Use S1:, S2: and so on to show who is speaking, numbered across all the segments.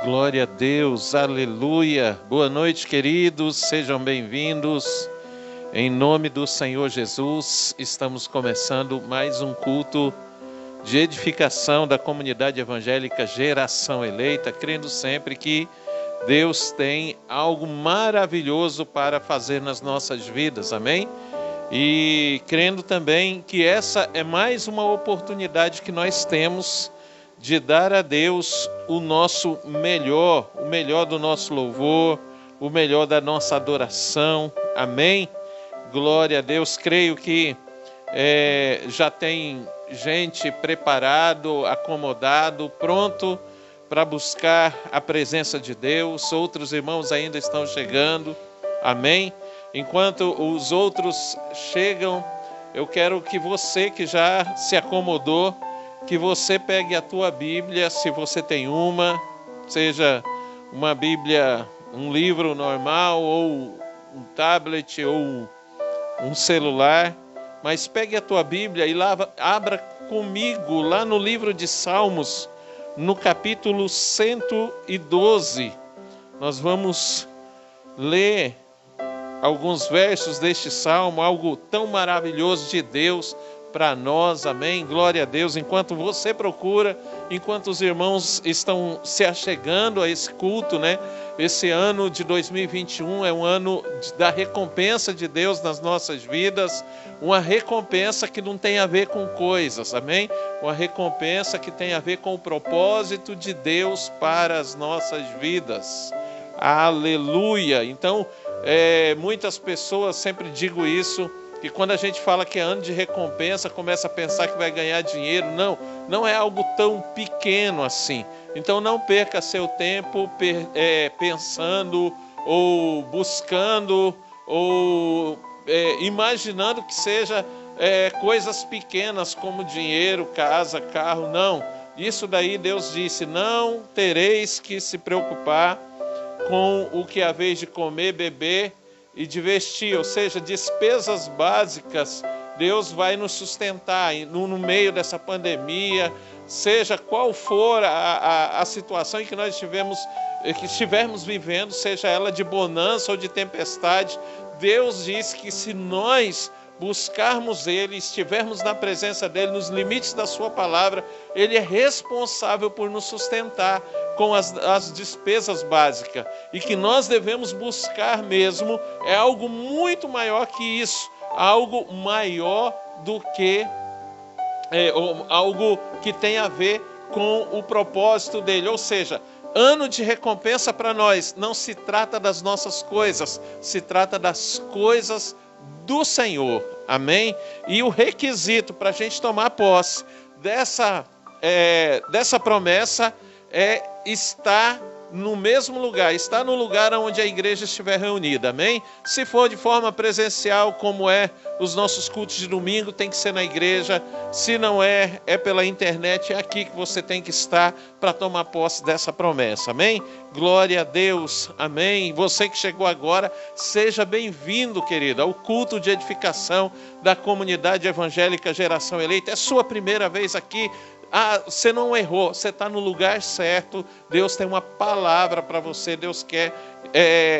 S1: Glória a Deus, aleluia. Boa noite, queridos, sejam bem-vindos. Em nome do Senhor Jesus, estamos começando mais um culto de edificação da comunidade evangélica Geração Eleita, crendo sempre que Deus tem algo maravilhoso para fazer nas nossas vidas, amém? E crendo também que essa é mais uma oportunidade que nós temos de dar a Deus o nosso melhor, o melhor do nosso louvor, o melhor da nossa adoração, amém? Glória a Deus. Creio que já tem gente preparado, acomodado, pronto para buscar a presença de Deus. Outros irmãos ainda estão chegando, amém? Enquanto os outros chegam, eu quero que você que já se acomodou, que você pegue a tua Bíblia, se você tem uma, seja uma Bíblia, um livro normal, ou um tablet, ou um celular, mas pegue a tua Bíblia e abra comigo lá no livro de Salmos, no capítulo 112. Nós vamos ler alguns versos deste salmo, algo tão maravilhoso de Deus para nós, amém? Glória a Deus. Enquanto você procura, enquanto os irmãos estão se achegando a esse culto, né? Esse ano de 2021 é um ano da recompensa de Deus nas nossas vidas, uma recompensa que não tem a ver com coisas, amém? Uma recompensa que tem a ver com o propósito de Deus para as nossas vidas. Aleluia! Então, muitas pessoas, sempre digo isso, que quando a gente fala que é ano de recompensa, começa a pensar que vai ganhar dinheiro. Não é algo tão pequeno assim. Então não perca seu tempo pensando ou buscando ou imaginando que seja coisas pequenas como dinheiro, casa, carro. Não, isso daí Deus disse, não tereis que se preocupar com o que haveis de comer, beber e de vestir, ou seja, despesas básicas. Deus vai nos sustentar no meio dessa pandemia, seja qual for a situação em que nós estivermos vivendo, seja ela de bonança ou de tempestade. Deus diz que se nós buscarmos Ele, estivermos na presença dEle, nos limites da sua palavra, Ele é responsável por nos sustentar com as despesas básicas, e que nós devemos buscar mesmo é algo muito maior que isso, algo maior do que algo que tem a ver com o propósito dele. Ou seja, ano de recompensa para nós não se trata das nossas coisas, se trata das coisas do Senhor, amém? E o requisito para a gente tomar posse dessa promessa é estar no mesmo lugar, estar no lugar onde a igreja estiver reunida, amém? Se for de forma presencial, como os nossos cultos de domingo, tem que ser na igreja. Se não é pela internet, é aqui que você tem que estar para tomar posse dessa promessa, amém? Glória a Deus, amém? Você que chegou agora, seja bem-vindo, querido, ao culto de edificação da comunidade evangélica Geração Eleita. É sua primeira vez aqui. Você não errou, você está no lugar certo. Deus tem uma palavra para você. Deus quer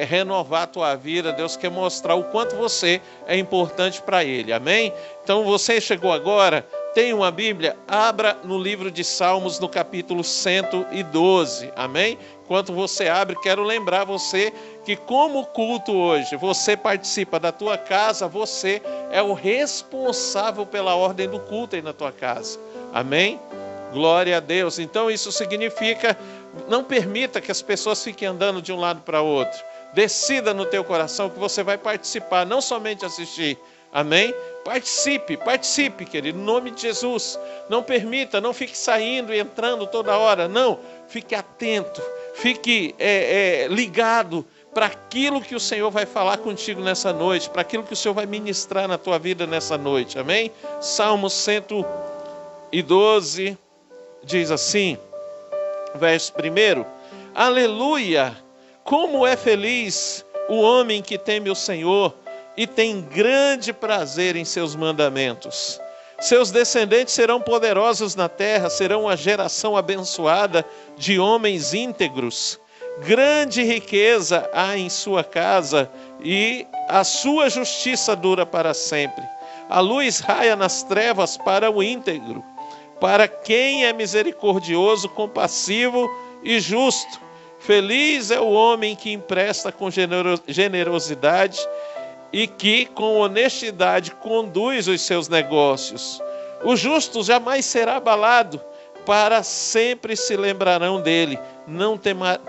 S1: renovar a tua vida. Deus quer mostrar o quanto você é importante para Ele, amém? Então você chegou agora, tem uma Bíblia? Abra no livro de Salmos, no capítulo 112, amém? Enquanto você abre, quero lembrar você que como culto hoje, você participa da tua casa, você é o responsável pela ordem do culto aí na tua casa, amém? Glória a Deus. Então isso significa, não permita que as pessoas fiquem andando de um lado para o outro. Decida no teu coração que você vai participar, não somente assistir, amém? Participe, querido, em nome de Jesus. Não permita, não fique saindo e entrando toda hora, não. Fique atento, fique ligado para aquilo que o Senhor vai falar contigo nessa noite, para aquilo que o Senhor vai ministrar na tua vida nessa noite, amém? Salmo 112 diz assim, verso 1: Aleluia! Como é feliz o homem que teme o Senhor e tem grande prazer em seus mandamentos. Seus descendentes serão poderosos na terra, serão uma geração abençoada de homens íntegros. Grande riqueza há em sua casa e a sua justiça dura para sempre. A luz raia nas trevas para o íntegro, para quem é misericordioso, compassivo e justo. Feliz é o homem que empresta com generosidade e que com honestidade conduz os seus negócios. O justo jamais será abalado, para sempre se lembrarão dele. Não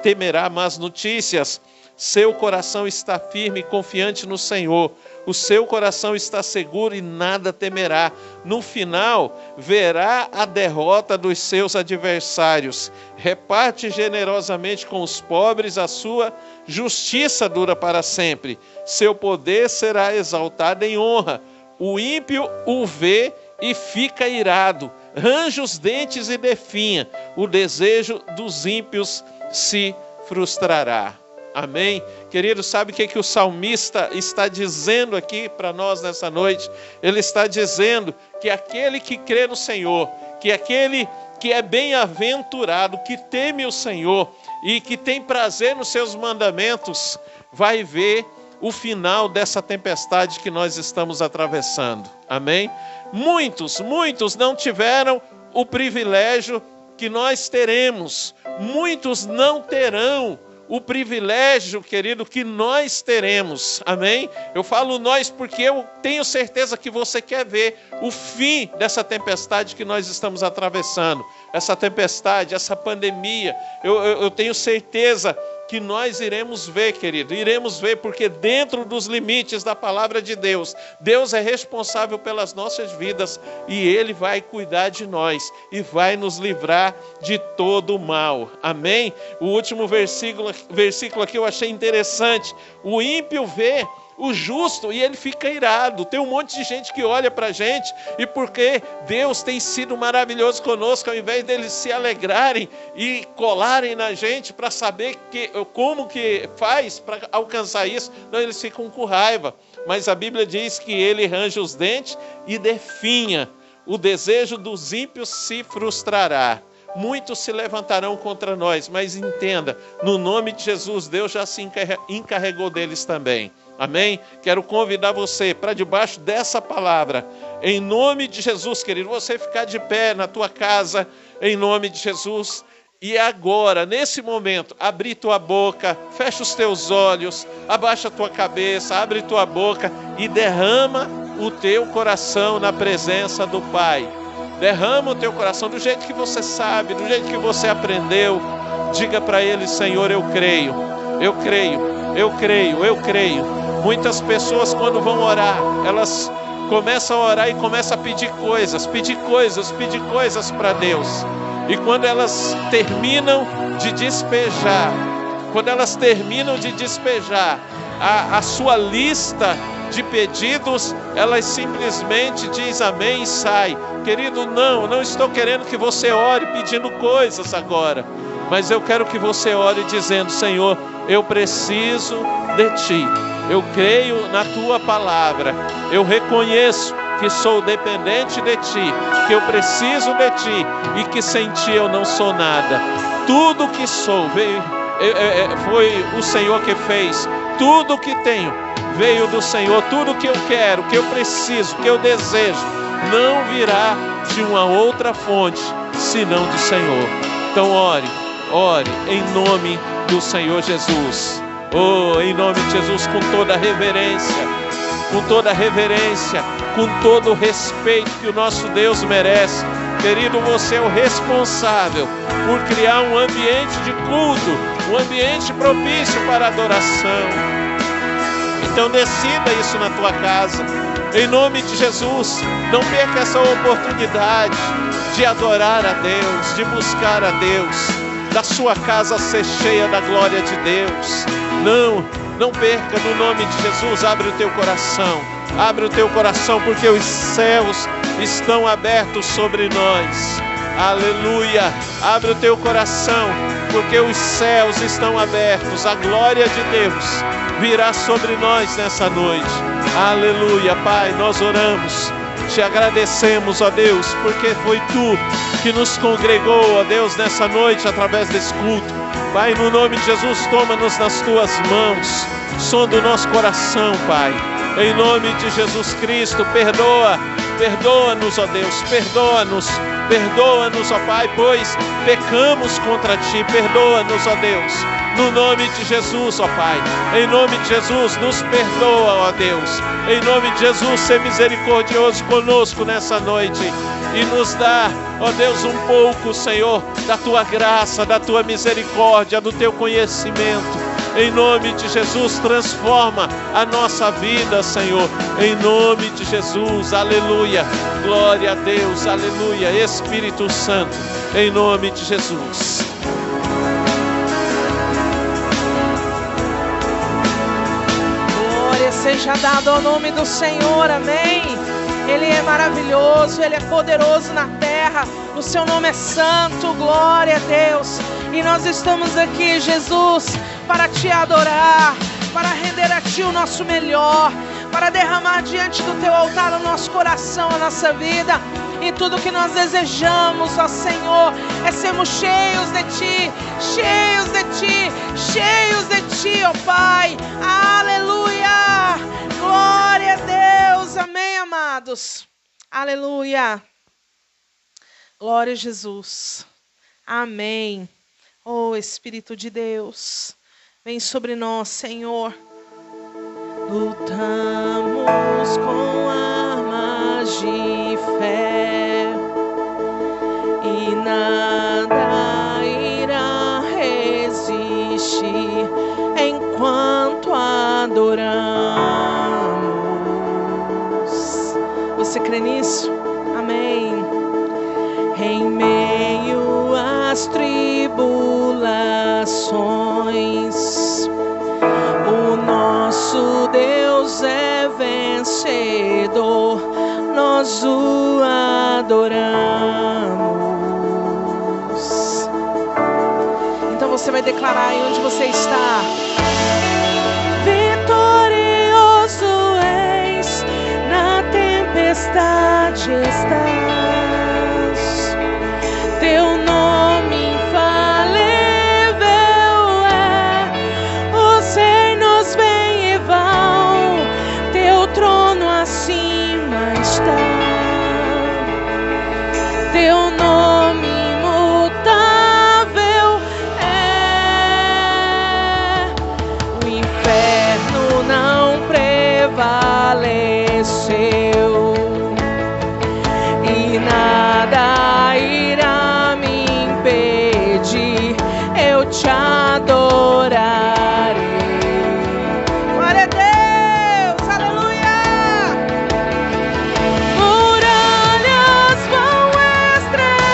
S1: temerá más notícias, seu coração está firme e confiante no Senhor. O seu coração está seguro e nada temerá. No final, verá a derrota dos seus adversários. Reparte generosamente com os pobres, a sua justiça dura para sempre. Seu poder será exaltado em honra. O ímpio o vê e fica irado. Range os dentes e definha. O desejo dos ímpios se frustrará. Amém? Querido, sabe o que o salmista está dizendo aqui para nós nessa noite? Ele está dizendo que aquele que crê no Senhor, que aquele que é bem-aventurado, que teme o Senhor e que tem prazer nos seus mandamentos, vai ver o final dessa tempestade que nós estamos atravessando. Amém? Muitos não tiveram o privilégio que nós teremos. Muitos não terão o privilégio, querido, que nós teremos. Amém? Eu falo nós porque eu tenho certeza que você quer ver o fim dessa tempestade que nós estamos atravessando. Essa tempestade, essa pandemia. Eu tenho certeza que nós iremos ver, querido. Iremos ver porque dentro dos limites da palavra de Deus, Deus é responsável pelas nossas vidas e Ele vai cuidar de nós e vai nos livrar de todo o mal. Amém? O último versículo aqui eu achei interessante. O ímpio vê o justo e ele fica irado. Tem um monte de gente que olha para a gente e porque Deus tem sido maravilhoso conosco, ao invés deles se alegrarem e colarem na gente para saber como que faz para alcançar isso, não, eles ficam com raiva. Mas a Bíblia diz que ele range os dentes e definha. O desejo dos ímpios se frustrará. Muitos se levantarão contra nós, mas entenda, no nome de Jesus, Deus já se encarregou deles também. Amém? Quero convidar você para debaixo dessa palavra, em nome de Jesus, querido, você ficar de pé na tua casa, em nome de Jesus, e agora, nesse momento, abrir tua boca, fecha os teus olhos, abaixa a tua cabeça, abre tua boca e derrama o teu coração na presença do Pai. Derrama o teu coração do jeito que você sabe, do jeito que você aprendeu. Diga para Ele: Senhor, eu creio, eu creio, eu creio, eu creio. Muitas pessoas, quando vão orar, elas começam a orar e começam a pedir coisas para Deus. E quando elas terminam de despejar, a sua lista de pedidos, elas simplesmente diz amém e sai. Querido, não estou querendo que você ore pedindo coisas agora, mas eu quero que você ore dizendo: Senhor, eu preciso de Ti, eu creio na Tua palavra, eu reconheço que sou dependente de Ti, que eu preciso de Ti e que sem Ti eu não sou nada. Tudo que sou foi o Senhor que fez, tudo que tenho veio do Senhor, tudo que eu quero, que eu preciso, que eu desejo, não virá de uma outra fonte, senão do Senhor. Então ore em nome do Senhor Jesus. Oh, em nome de Jesus, com toda reverência, com todo o respeito que o nosso Deus merece. Querido, você é o responsável por criar um ambiente de culto, um ambiente propício para adoração. Então decida isso na tua casa, em nome de Jesus. Não perca essa oportunidade de adorar a Deus, de buscar a Deus, da sua casa ser cheia da glória de Deus. Não perca, no nome de Jesus. Abre o teu coração, porque os céus estão abertos sobre nós. Aleluia, abre o teu coração, porque os céus estão abertos, a glória de Deus virá sobre nós nessa noite. Aleluia, Pai, nós oramos, te agradecemos, ó Deus, porque foi Tu que nos congregou, ó Deus, nessa noite, através desse culto. Pai, no nome de Jesus, toma-nos nas Tuas mãos, sonda o nosso coração, Pai, em nome de Jesus Cristo. Perdoa-nos, ó Deus, perdoa-nos, ó Pai, pois pecamos contra Ti. Perdoa-nos, ó Deus, no nome de Jesus, ó Pai, em nome de Jesus, nos perdoa, ó Deus, em nome de Jesus, ser misericordioso conosco nessa noite e nos dá, ó Deus, um pouco, Senhor, da Tua graça, da Tua misericórdia, do Teu conhecimento, Em nome de Jesus, transforma a nossa vida, Senhor. Em nome de Jesus, aleluia. Glória a Deus, aleluia. Espírito Santo, em nome de Jesus.
S2: Glória seja dada ao nome do Senhor, amém. Ele é maravilhoso, Ele é poderoso na terra. O seu nome é santo, glória a Deus. E nós estamos aqui, Jesus, para te adorar, para render a ti o nosso melhor, para derramar diante do teu altar o nosso coração, a nossa vida. E tudo que nós desejamos, ó Senhor, é sermos cheios de ti, cheios de ti, cheios de ti, ó Pai. Aleluia! Glória a Deus, amém, amados. Aleluia! Glória a Jesus. Amém. Oh, Espírito de Deus, vem sobre nós, Senhor. Lutamos com armas de fé e nada irá resistir enquanto adoramos. Você crê nisso? Amém. Em meio às tribulações, o nosso Deus é vencedor, nós o adoramos. Então você vai declarar aí onde você está. Vitorioso és, na tempestade estás. Teu nome infalível é, os reinos vêm e vão, teu trono acima está. Teu nome imutável é, o inferno não prevaleceu e nada irá me impedir, eu te adorarei. Glória a Deus, aleluia! Muralhas vão estremecer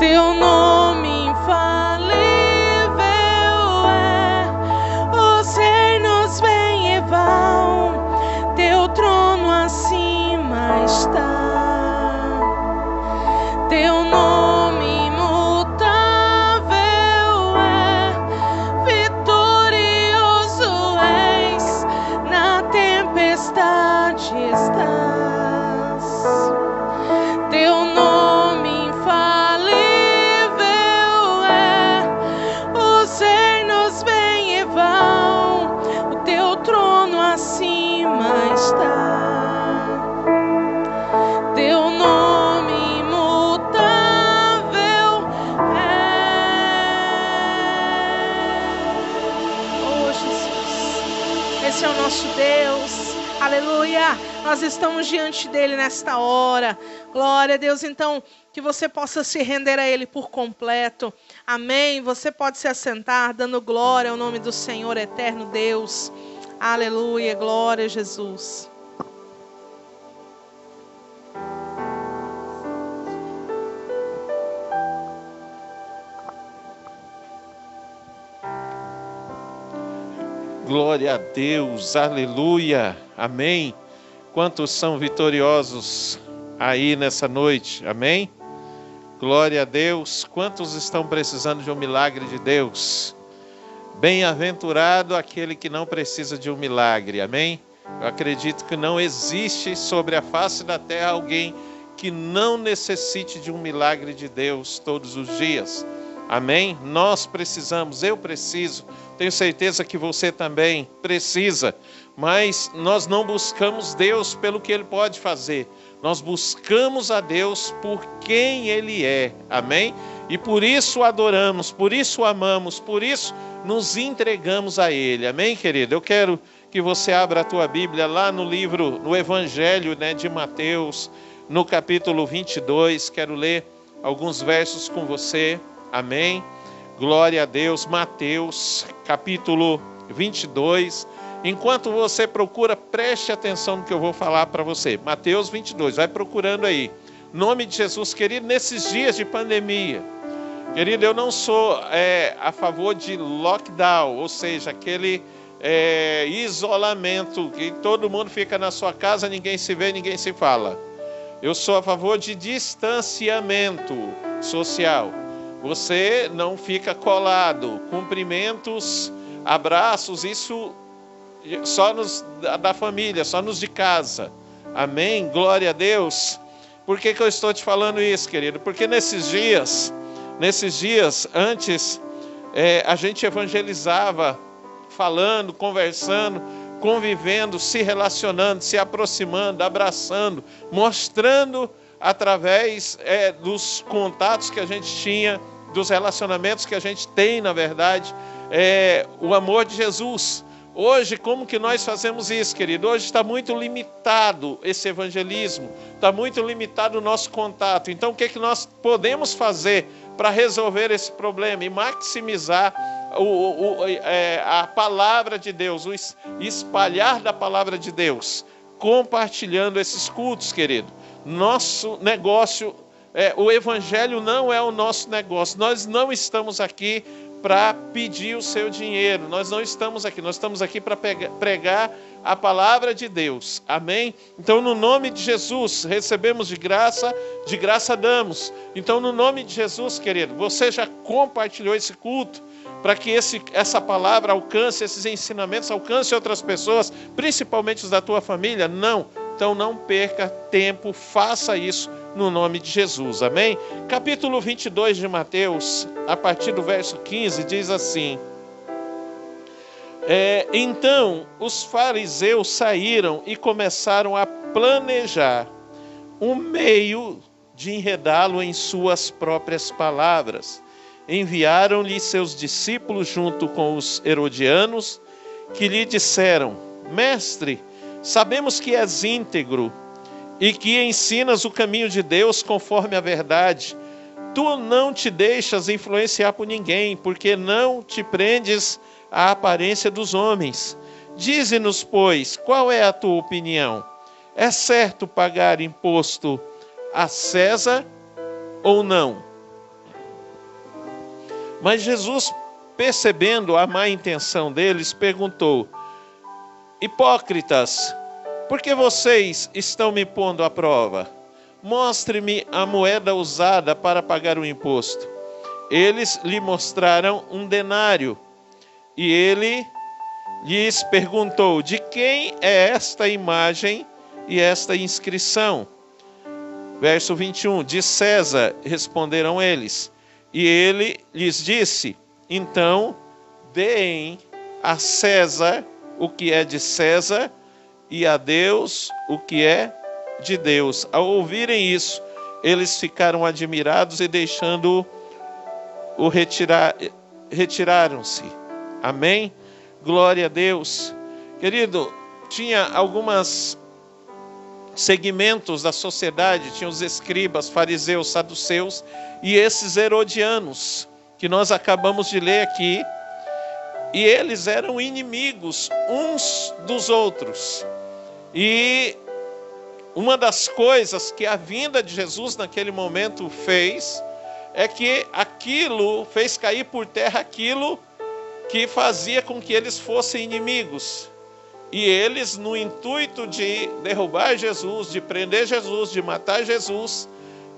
S2: Teu nome infalível é, os reinos vêm e vão, teu trono acima está. Teu nome imutável é, vitorioso és, na tempestade estás. Teu nome infalível é, os reinos vêm e vão, o teu trono acima está. Teu nome imutável é. Oh Jesus, esse é o nosso Deus, aleluia. Nós estamos diante dele nesta hora. Glória a Deus. Então, que você possa se render a ele por completo. Amém. Você pode se assentar, dando glória ao nome do Senhor eterno Deus. Aleluia. Glória a Jesus.
S1: Glória a Deus, aleluia, amém. Quantos são vitoriosos aí nessa noite, amém? Glória a Deus. Quantos estão precisando de um milagre de Deus? Bem-aventurado aquele que não precisa de um milagre, amém? Eu acredito que não existe sobre a face da terra alguém que não necessite de um milagre de Deus todos os dias, amém? Nós precisamos, eu preciso, tenho certeza que você também precisa, mas nós não buscamos Deus pelo que Ele pode fazer, nós buscamos a Deus por quem Ele é, amém? E por isso o adoramos, por isso o amamos, por isso nos entregamos a Ele, amém, querido? Eu quero que você abra a tua Bíblia lá no livro, no Evangelho, de Mateus, no capítulo 22, quero ler alguns versos com você, amém? Glória a Deus. Mateus, capítulo 22. Enquanto você procura, preste atenção no que eu vou falar para você. Mateus 22, vai procurando aí. Nome de Jesus, querido, nesses dias de pandemia. Querido, eu não sou a favor de lockdown, ou seja, aquele isolamento, que todo mundo fica na sua casa, ninguém se vê, ninguém se fala. Eu sou a favor de distanciamento social. Você não fica colado, cumprimentos, abraços, isso só da família, só nos de casa. Amém? Glória a Deus. Por que eu estou te falando isso, querido? Porque nesses dias antes, a gente evangelizava, falando, conversando, convivendo, se relacionando, se aproximando, abraçando, mostrando através dos contatos que a gente tinha, dos relacionamentos que a gente tem, na verdade, o amor de Jesus. Hoje, como que nós fazemos isso, querido? Hoje está muito limitado esse evangelismo, está muito limitado o nosso contato. Então, o que nós podemos fazer para resolver esse problema e maximizar a palavra de Deus, o espalhar da palavra de Deus, compartilhando esses cultos, querido? Nosso negócio, o evangelho não é o nosso negócio. Nós não estamos aqui para pedir o seu dinheiro. Nós não estamos aqui. Nós estamos aqui para pregar a palavra de Deus. Amém? Então, no nome de Jesus, recebemos de graça damos. Então, no nome de Jesus, querido, você já compartilhou esse culto para que essa palavra alcance, esses ensinamentos alcance outras pessoas, principalmente os da tua família? Não. Então não perca tempo, faça isso no nome de Jesus, amém? Capítulo 22 de Mateus, a partir do verso 15, diz assim: então os fariseus saíram e começaram a planejar um meio de enredá-lo em suas próprias palavras. Enviaram-lhe seus discípulos junto com os herodianos, que lhe disseram: Mestre, sabemos que és íntegro e que ensinas o caminho de Deus conforme a verdade. Tu não te deixas influenciar por ninguém, porque não te prendes à aparência dos homens. Dize-nos, pois, qual é a tua opinião? É certo pagar imposto a César ou não? Mas Jesus, percebendo a má intenção deles, perguntou: hipócritas, por que vocês estão me pondo à prova? Mostre-me a moeda usada para pagar o imposto. Eles lhe mostraram um denário. E ele lhes perguntou: de quem é esta imagem e esta inscrição? Verso 21, de César, responderam eles. E ele lhes disse: então, deem a César o que é de César e a Deus o que é de Deus. Ao ouvirem isso, eles ficaram admirados e deixando-o retiraram-se. Amém? Glória a Deus. Querido, tinha alguns segmentos da sociedade, tinha os escribas, fariseus, saduceus e esses herodianos, que nós acabamos de ler aqui, e eles eram inimigos uns dos outros. E uma das coisas que a vinda de Jesus naquele momento fez, é que aquilo fez cair por terra aquilo que fazia com que eles fossem inimigos. E eles, no intuito de derrubar Jesus, de prender Jesus, de matar Jesus,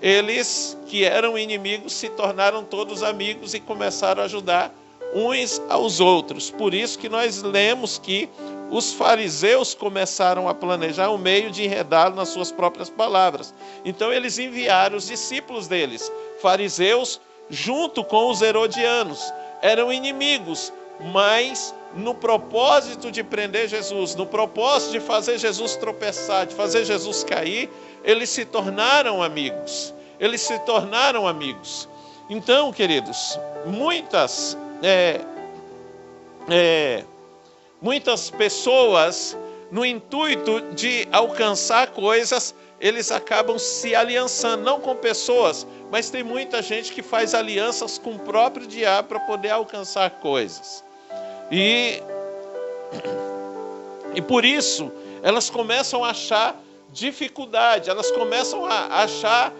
S1: eles que eram inimigos se tornaram todos amigos e começaram a ajudar uns aos outros. Por isso que nós lemos que os fariseus começaram a planejar um meio de enredá-lo nas suas próprias palavras. Então eles enviaram os discípulos deles, fariseus, junto com os herodianos. Eram inimigos, mas no propósito de prender Jesus, no propósito de fazer Jesus tropeçar, de fazer Jesus cair, eles se tornaram amigos. Eles se tornaram amigos. Então, queridos, muitas pessoas, no intuito de alcançar coisas, eles acabam se aliançando, não com pessoas, mas tem muita gente que faz alianças com o próprio diabo para poder alcançar coisas. E por isso, elas começam a achar dificuldade, elas começam a achar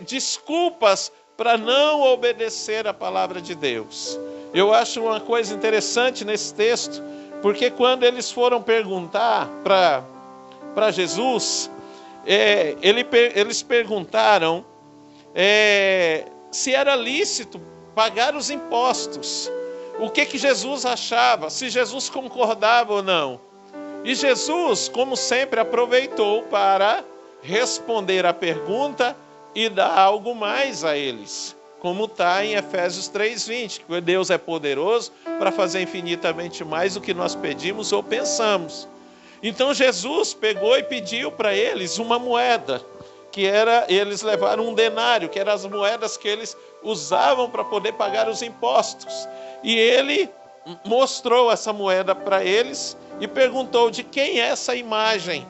S1: desculpas para não obedecer a palavra de Deus. Eu acho uma coisa interessante nesse texto, porque quando eles foram perguntar para Jesus, eles perguntaram se era lícito pagar os impostos. O que Jesus achava, se Jesus concordava ou não. E Jesus, como sempre, aproveitou para responder a pergunta e dar algo mais a eles. Como está em Efésios 3:20, que Deus é poderoso para fazer infinitamente mais do que nós pedimos ou pensamos. Então Jesus pegou e pediu para eles uma moeda, eles levaram um denário, que eram as moedas que eles usavam para poder pagar os impostos. E ele mostrou essa moeda para eles e perguntou: de quem é essa imagem?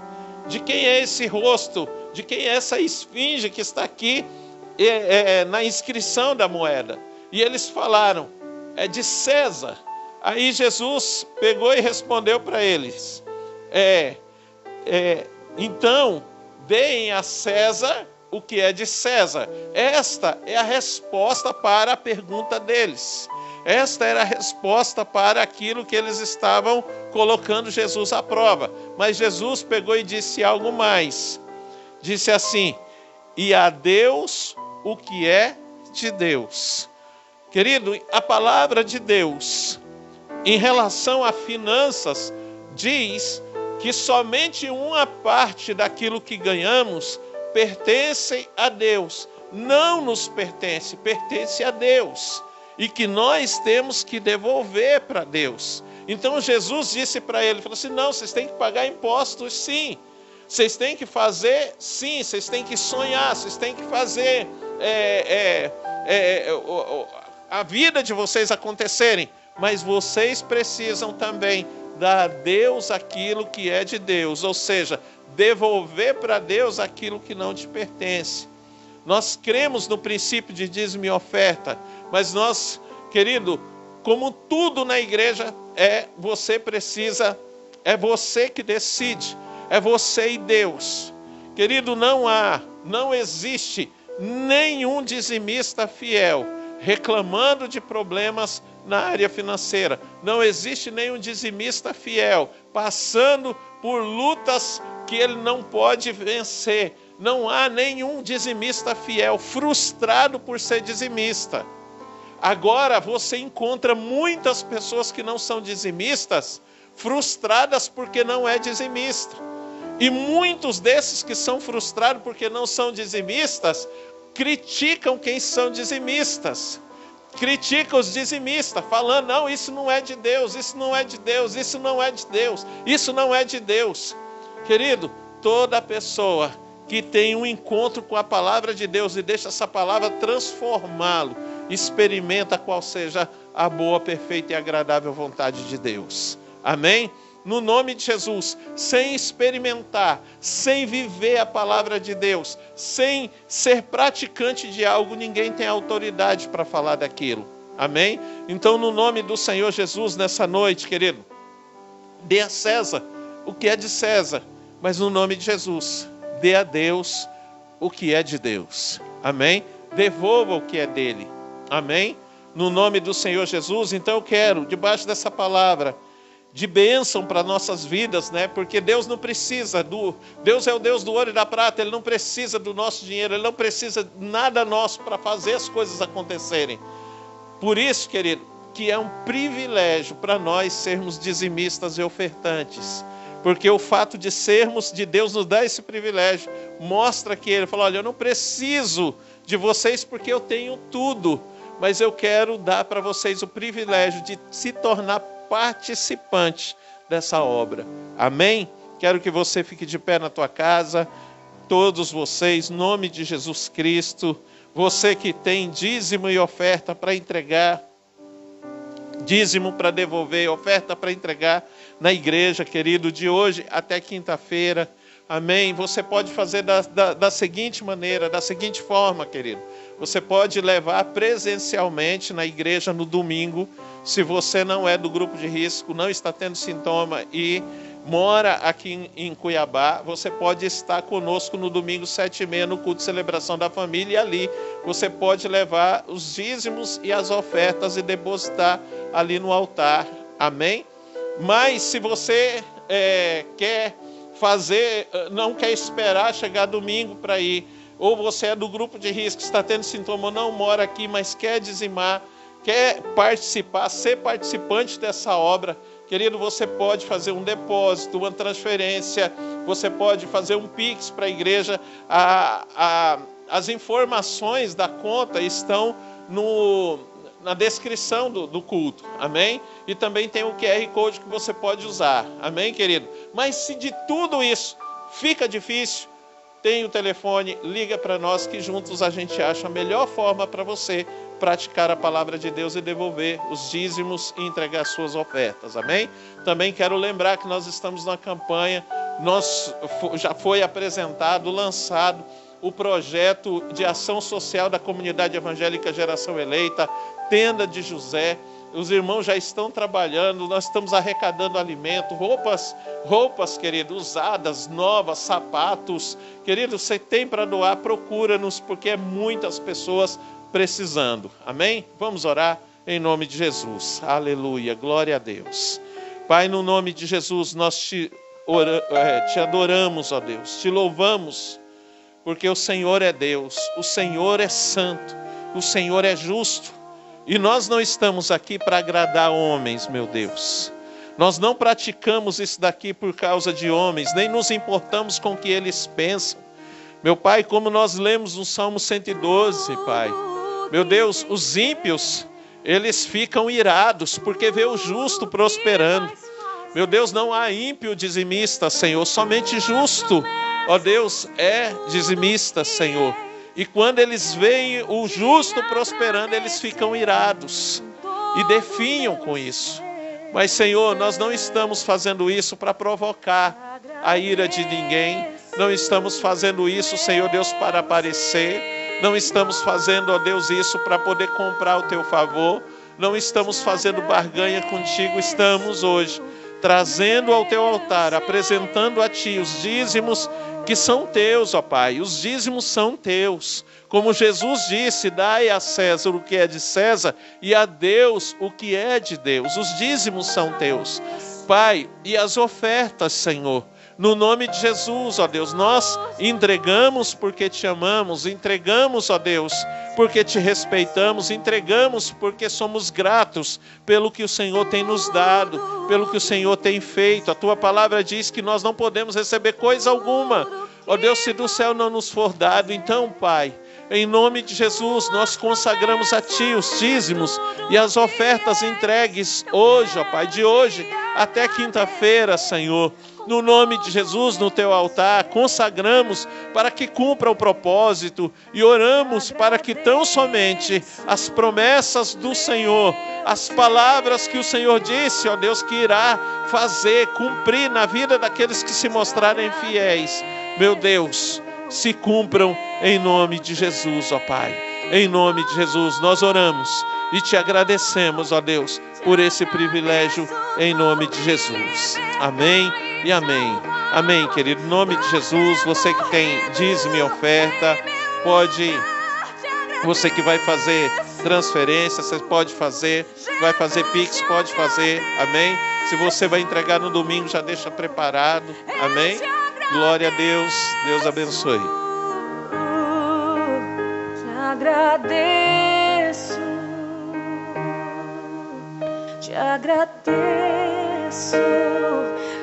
S1: De quem é esse rosto? De quem é essa esfinge que está aqui na inscrição da moeda? E eles falaram: é de César. Aí Jesus pegou e respondeu para eles: então, deem a César o que é de César. Esta é a resposta para a pergunta deles. Esta era a resposta para aquilo que eles estavam colocando Jesus à prova. Mas Jesus pegou e disse algo mais. Disse assim: e a Deus o que é de Deus. Querido, a palavra de Deus, em relação a finanças, diz que somente uma parte daquilo que ganhamos pertence a Deus. Não nos pertence, pertence a Deus. E que nós temos que devolver para Deus. Então Jesus disse para ele, falou assim: não, vocês têm que pagar impostos, sim. Vocês têm que fazer, sim. Vocês têm que sonhar, vocês têm que fazer a vida de vocês acontecerem. Mas vocês precisam também dar a Deus aquilo que é de Deus. Ou seja, devolver para Deus aquilo que não te pertence. Nós cremos no princípio de dízimo e oferta, mas nós, querido, como tudo na igreja, você que decide, é você e Deus. Querido, não existe nenhum dizimista fiel, reclamando de problemas na área financeira. Não existe nenhum dizimista fiel passando por lutas que ele não pode vencer. Não há nenhum dizimista fiel frustrado por ser dizimista. Agora você encontra muitas pessoas que não são dizimistas frustradas porque não é dizimista. E muitos desses que são frustrados porque não são dizimistas criticam quem são dizimistas. Criticam os dizimistas, falando, não, isso não é de Deus, isso não é de Deus, isso não é de Deus, isso não é de Deus. Querido, toda pessoa que tem um encontro com a palavra de Deus e deixa essa palavra transformá-lo, experimenta qual seja a boa, perfeita e agradável vontade de Deus. Amém? No nome de Jesus, sem experimentar, sem viver a palavra de Deus, sem ser praticante de algo, ninguém tem autoridade para falar daquilo. Amém? Então, no nome do Senhor Jesus, nessa noite, querido, dê a César o que é de César, mas no nome de Jesus, dê a Deus o que é de Deus. Amém? Devolva o que é dele. Amém? No nome do Senhor Jesus, então eu quero, debaixo dessa palavra, de bênção para nossas vidas, né? Porque Deus não precisa Deus é o Deus do ouro e da prata, Ele não precisa do nosso dinheiro, Ele não precisa nada nosso para fazer as coisas acontecerem. Por isso, querido, que é um privilégio para nós sermos dizimistas e ofertantes. Porque o fato de sermos, de Deus nos dar esse privilégio, mostra que Ele falou, olha, eu não preciso de vocês porque eu tenho tudo, mas eu quero dar para vocês o privilégio de se tornar participante dessa obra. Amém? Quero que você fique de pé na tua casa, todos vocês, em nome de Jesus Cristo, você que tem dízimo e oferta para entregar, dízimo para devolver, oferta para entregar na igreja, querido, de hoje até quinta-feira. Amém? Você pode fazer da seguinte maneira, da seguinte forma, querido. Você pode levar presencialmente na igreja no domingo, se você não é do grupo de risco, não está tendo sintoma e mora aqui em Cuiabá, você pode estar conosco no domingo 7h30 no culto de celebração da família, e ali você pode levar os dízimos e as ofertas e depositar ali no altar. Amém? Mas se você quer fazer, não quer esperar chegar domingo para ir, ou você é do grupo de risco, está tendo sintoma, não mora aqui, mas quer dizimar, quer participar, ser participante dessa obra, querido, você pode fazer um depósito, uma transferência, você pode fazer um Pix para a igreja. As informações da conta estão na descrição do culto, amém? E também tem o QR Code que você pode usar, amém, querido? Mas se de tudo isso fica difícil, tem o telefone, liga para nós que juntos a gente acha a melhor forma para você praticar a palavra de Deus e devolver os dízimos e entregar suas ofertas, amém? Também quero lembrar que nós estamos na campanha, já foi apresentado, lançado o projeto de ação social da comunidade evangélica Geração Eleita, Tenda de José. Os irmãos já estão trabalhando, nós estamos arrecadando alimento, roupas, querido, usadas, novas, sapatos. Querido, você tem para doar, procura-nos, porque é muitas pessoas precisando. Amém? Vamos orar em nome de Jesus. Aleluia, glória a Deus. Pai, no nome de Jesus, nós te adoramos, ó Deus, te louvamos, porque o Senhor é Deus, o Senhor é santo, o Senhor é justo. E nós não estamos aqui para agradar homens, meu Deus. Nós não praticamos isso daqui por causa de homens, nem nos importamos com o que eles pensam. Meu Pai, como nós lemos no Salmo 112, Pai, meu Deus, os ímpios, eles ficam irados porque vê o justo prosperando. Meu Deus, não há ímpio dizimista, Senhor, somente justo, ó Deus, é dizimista, Senhor. E quando eles veem o justo prosperando, eles ficam irados e definham com isso. Mas, Senhor, nós não estamos fazendo isso para provocar a ira de ninguém. Não estamos fazendo isso, Senhor Deus, para aparecer. Não estamos fazendo, ó Deus, isso para poder comprar o teu favor. Não estamos fazendo barganha contigo. Estamos hoje trazendo ao teu altar, apresentando a ti os dízimos que são teus, ó Pai. Os dízimos são teus. Como Jesus disse, dai a César o que é de César e a Deus o que é de Deus. Os dízimos são teus, Pai, e as ofertas, Senhor. No nome de Jesus, ó Deus, nós entregamos porque te amamos, entregamos, ó Deus, porque te respeitamos, entregamos porque somos gratos pelo que o Senhor tem nos dado, pelo que o Senhor tem feito. A tua palavra diz que nós não podemos receber coisa alguma, ó Deus, se do céu não nos for dado. Então, Pai, em nome de Jesus, nós consagramos a Ti os dízimos e as ofertas entregues hoje, ó Pai, de hoje até quinta-feira, Senhor. No nome de Jesus, no Teu altar, consagramos para que cumpra o propósito e oramos para que tão somente as promessas do Senhor, as palavras que o Senhor disse, ó Deus, que irá fazer, cumprir na vida daqueles que se mostrarem fiéis, meu Deus, se cumpram em nome de Jesus, ó Pai. Em nome de Jesus, nós oramos e te agradecemos, ó Deus, por esse privilégio, em nome de Jesus. Amém e amém. Amém, querido. Em nome de Jesus, você que tem dízimo e oferta, você que vai fazer transferência, você pode fazer, vai fazer Pix, pode fazer, amém? Se você vai entregar no domingo, já deixa preparado, amém? Glória a Deus, Deus abençoe.
S3: Te agradeço,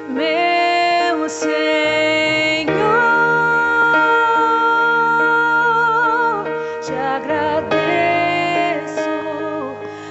S3: meu Senhor, te agradeço,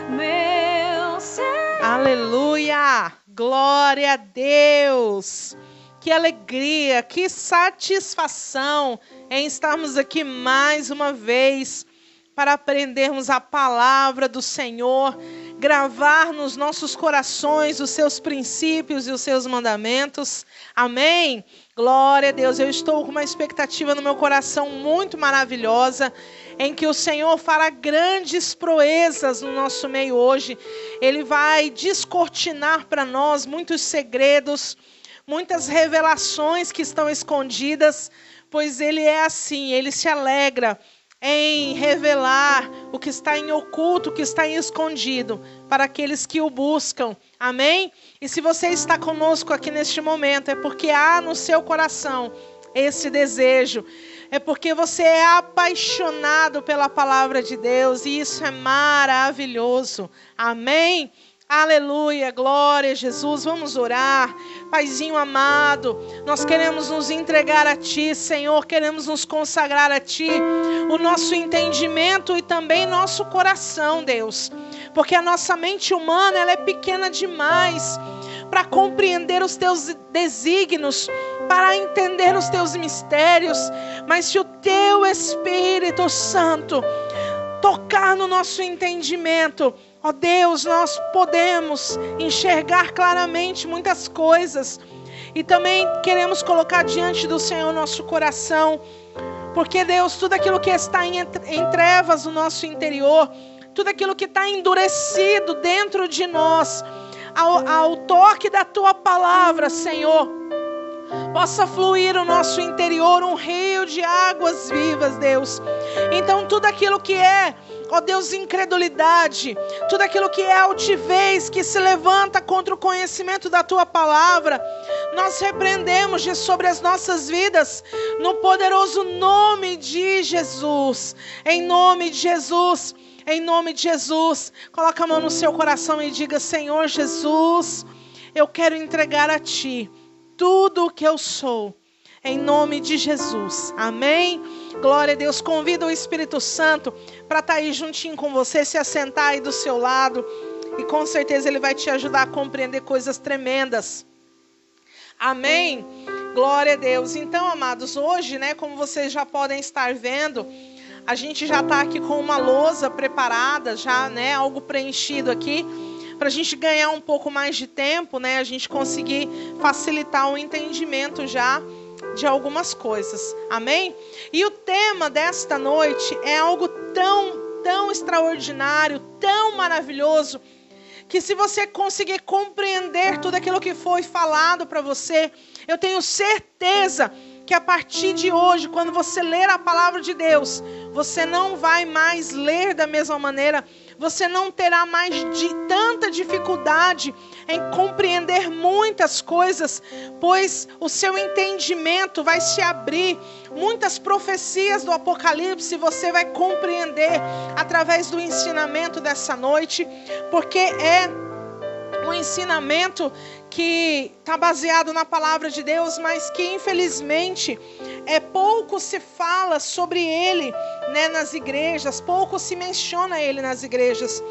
S3: meu Senhor.
S2: Aleluia! Glória a Deus! Que alegria, que satisfação em estarmos aqui mais uma vez para aprendermos a palavra do Senhor, gravar nos nossos corações os seus princípios e os seus mandamentos. Amém? Glória a Deus. Eu estou com uma expectativa no meu coração muito maravilhosa, em que o Senhor fará grandes proezas no nosso meio hoje. Ele vai descortinar para nós muitos segredos, muitas revelações que estão escondidas, pois Ele é assim, Ele se alegra em revelar o que está em oculto, o que está em escondido, para aqueles que o buscam. Amém? E se você está conosco aqui neste momento, é porque há no seu coração esse desejo. É porque você é apaixonado pela palavra de Deus, e isso é maravilhoso. Amém? Aleluia, glória a Jesus. Vamos orar. Paizinho amado, nós queremos nos entregar a Ti, Senhor, queremos nos consagrar a Ti, o nosso entendimento e também nosso coração, Deus, porque a nossa mente humana, ela é pequena demais para compreender os Teus desígnios, para entender os Teus mistérios, mas se o Teu Espírito Santo tocar no nosso entendimento, ó Deus, nós podemos enxergar claramente muitas coisas. E também queremos colocar diante do Senhor nosso coração, porque Deus, tudo aquilo que está em trevas no nosso interior, tudo aquilo que está endurecido dentro de nós, ao toque da Tua palavra, Senhor, possa fluir o nosso interior um rio de águas vivas, Deus. Então tudo aquilo que é, ó Deus, incredulidade, tudo aquilo que é altivez, que se levanta contra o conhecimento da Tua palavra, nós repreendemos sobre as nossas vidas, no poderoso nome de Jesus. Em nome de Jesus, em nome de Jesus. Coloca a mão no seu coração e diga: Senhor Jesus, eu quero entregar a Ti tudo o que eu sou, em nome de Jesus. Amém? Glória a Deus. Convida o Espírito Santo para estar aí juntinho com você, se assentar aí do seu lado, e com certeza ele vai te ajudar a compreender coisas tremendas. Amém? Glória a Deus. Então, amados, hoje, como vocês já podem estar vendo, a gente já está aqui com uma lousa preparada, já, algo preenchido aqui, para a gente ganhar um pouco mais de tempo, a gente conseguir facilitar o entendimento já de algumas coisas. Amém? E o tema desta noite é algo tão extraordinário, tão maravilhoso, que se você conseguir compreender tudo aquilo que foi falado para você, eu tenho certeza que a partir de hoje, quando você ler a palavra de Deus, você não vai mais ler da mesma maneira, você não terá mais tanta dificuldade em compreender muitas coisas, pois o seu entendimento vai se abrir. Muitas profecias do Apocalipse você vai compreender através do ensinamento dessa noite, porque é um ensinamento que está baseado na palavra de Deus, mas que infelizmente pouco se fala sobre ele, né, nas igrejas, pouco se menciona ele nas igrejas.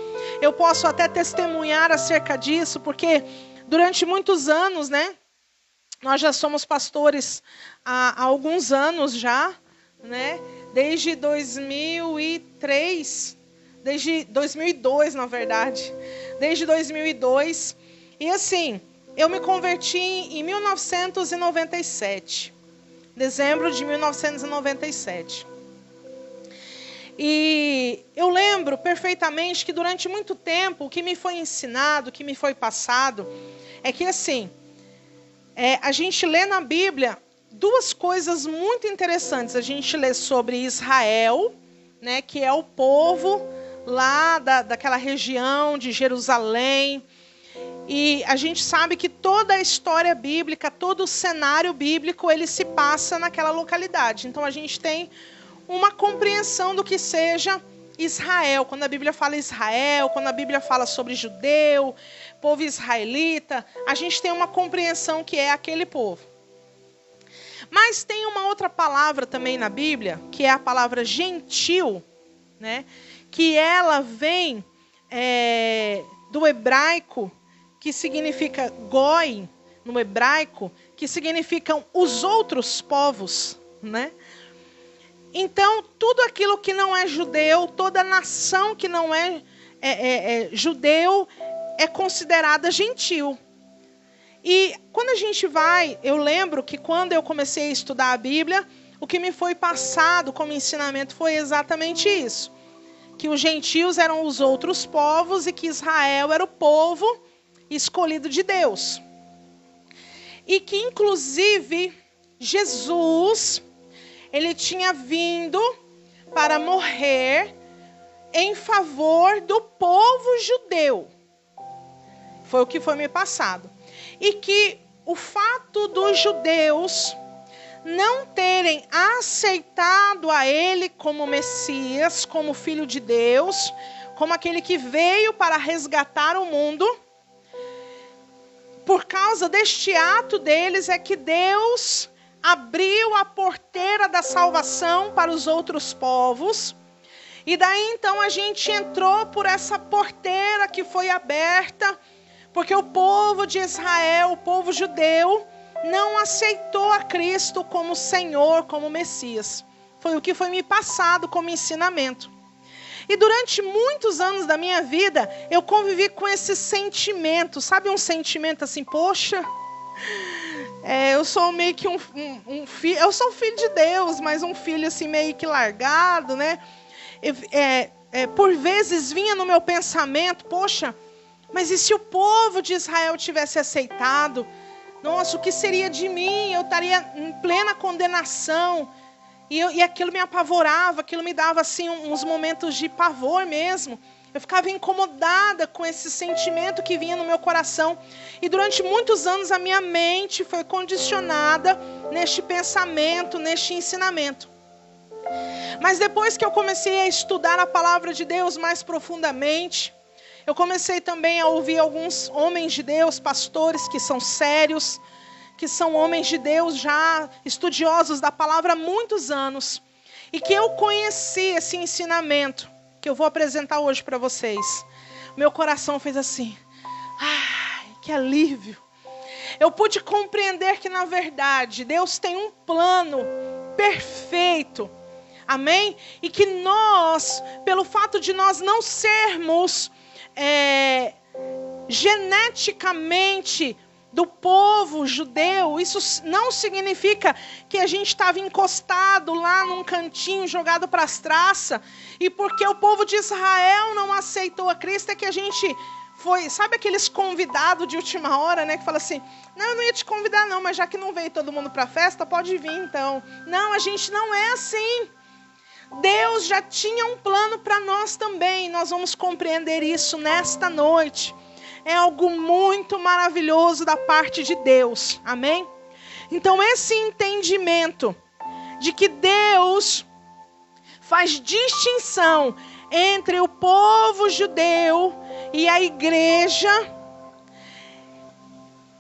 S2: Eu posso até testemunhar acerca disso, porque durante muitos anos, né, nós já somos pastores há alguns anos já, né, desde 2003, desde 2002 na verdade, desde 2002, e assim, eu me converti em 1997, dezembro de 1997. E eu lembro perfeitamente que durante muito tempo o que me foi ensinado, o que me foi passado, é que assim, a gente lê na Bíblia duas coisas muito interessantes. A gente lê sobre Israel, né, que é o povo lá daquela região de Jerusalém. E a gente sabe que toda a história bíblica, todo o cenário bíblico, ele se passa naquela localidade. Então a gente tem uma compreensão do que seja Israel. Quando a Bíblia fala Israel, quando a Bíblia fala sobre judeu, povo israelita, a gente tem uma compreensão que é aquele povo. Mas tem uma outra palavra também na Bíblia, que é a palavra gentil, né? Que ela vem do hebraico, que significa goi, no hebraico, que significam os outros povos, né? Então, tudo aquilo que não é judeu, toda nação que não é judeu, é considerada gentil. E quando a gente eu lembro que quando eu comecei a estudar a Bíblia, o que me foi passado como ensinamento foi exatamente isso. Que os gentios eram os outros povos e que Israel era o povo escolhido de Deus. E que, inclusive, Jesus, ele tinha vindo para morrer em favor do povo judeu. Foi o que foi me passado. E que o fato dos judeus não terem aceitado a ele como Messias, como Filho de Deus, como aquele que veio para resgatar o mundo, por causa deste ato deles é que Deus abriu a porteira da salvação para os outros povos. E daí então a gente entrou por essa porteira que foi aberta, porque o povo de Israel, o povo judeu, não aceitou a Cristo como Senhor, como Messias. Foi o que foi me passado como ensinamento. E durante muitos anos da minha vida, eu convivi com esse sentimento. Sabe um sentimento assim, poxa, eu sou meio que um filho, eu sou filho de Deus, mas um filho assim meio que largado, né? Por vezes vinha no meu pensamento, poxa, mas e se o povo de Israel tivesse aceitado? Nossa, o que seria de mim? Eu estaria em plena condenação. E aquilo me apavorava, aquilo me dava assim uns momentos de pavor mesmo. Eu ficava incomodada com esse sentimento que vinha no meu coração. E durante muitos anos a minha mente foi condicionada neste pensamento, neste ensinamento. Mas depois que eu comecei a estudar a palavra de Deus mais profundamente, eu comecei também a ouvir alguns homens de Deus, pastores que são sérios, que são homens de Deus já estudiosos da palavra há muitos anos, e que eu conheci esse ensinamento que eu vou apresentar hoje para vocês. Meu coração fez assim, ai, que alívio. Eu pude compreender que na verdade Deus tem um plano perfeito, amém? E que nós, pelo fato de nós não sermos geneticamente do povo judeu, isso não significa que a gente estava encostado lá num cantinho, jogado para as traças, e porque o povo de Israel não aceitou a Cristo, é que a gente foi, sabe aqueles convidados de última hora, né? Que fala assim, não, eu não ia te convidar não, mas já que não veio todo mundo para a festa, pode vir então. Não, a gente não é assim. Deus já tinha um plano para nós também. Nós vamos compreender isso nesta noite. É algo muito maravilhoso da parte de Deus. Amém? Então esse entendimento de que Deus faz distinção entre o povo judeu e a igreja,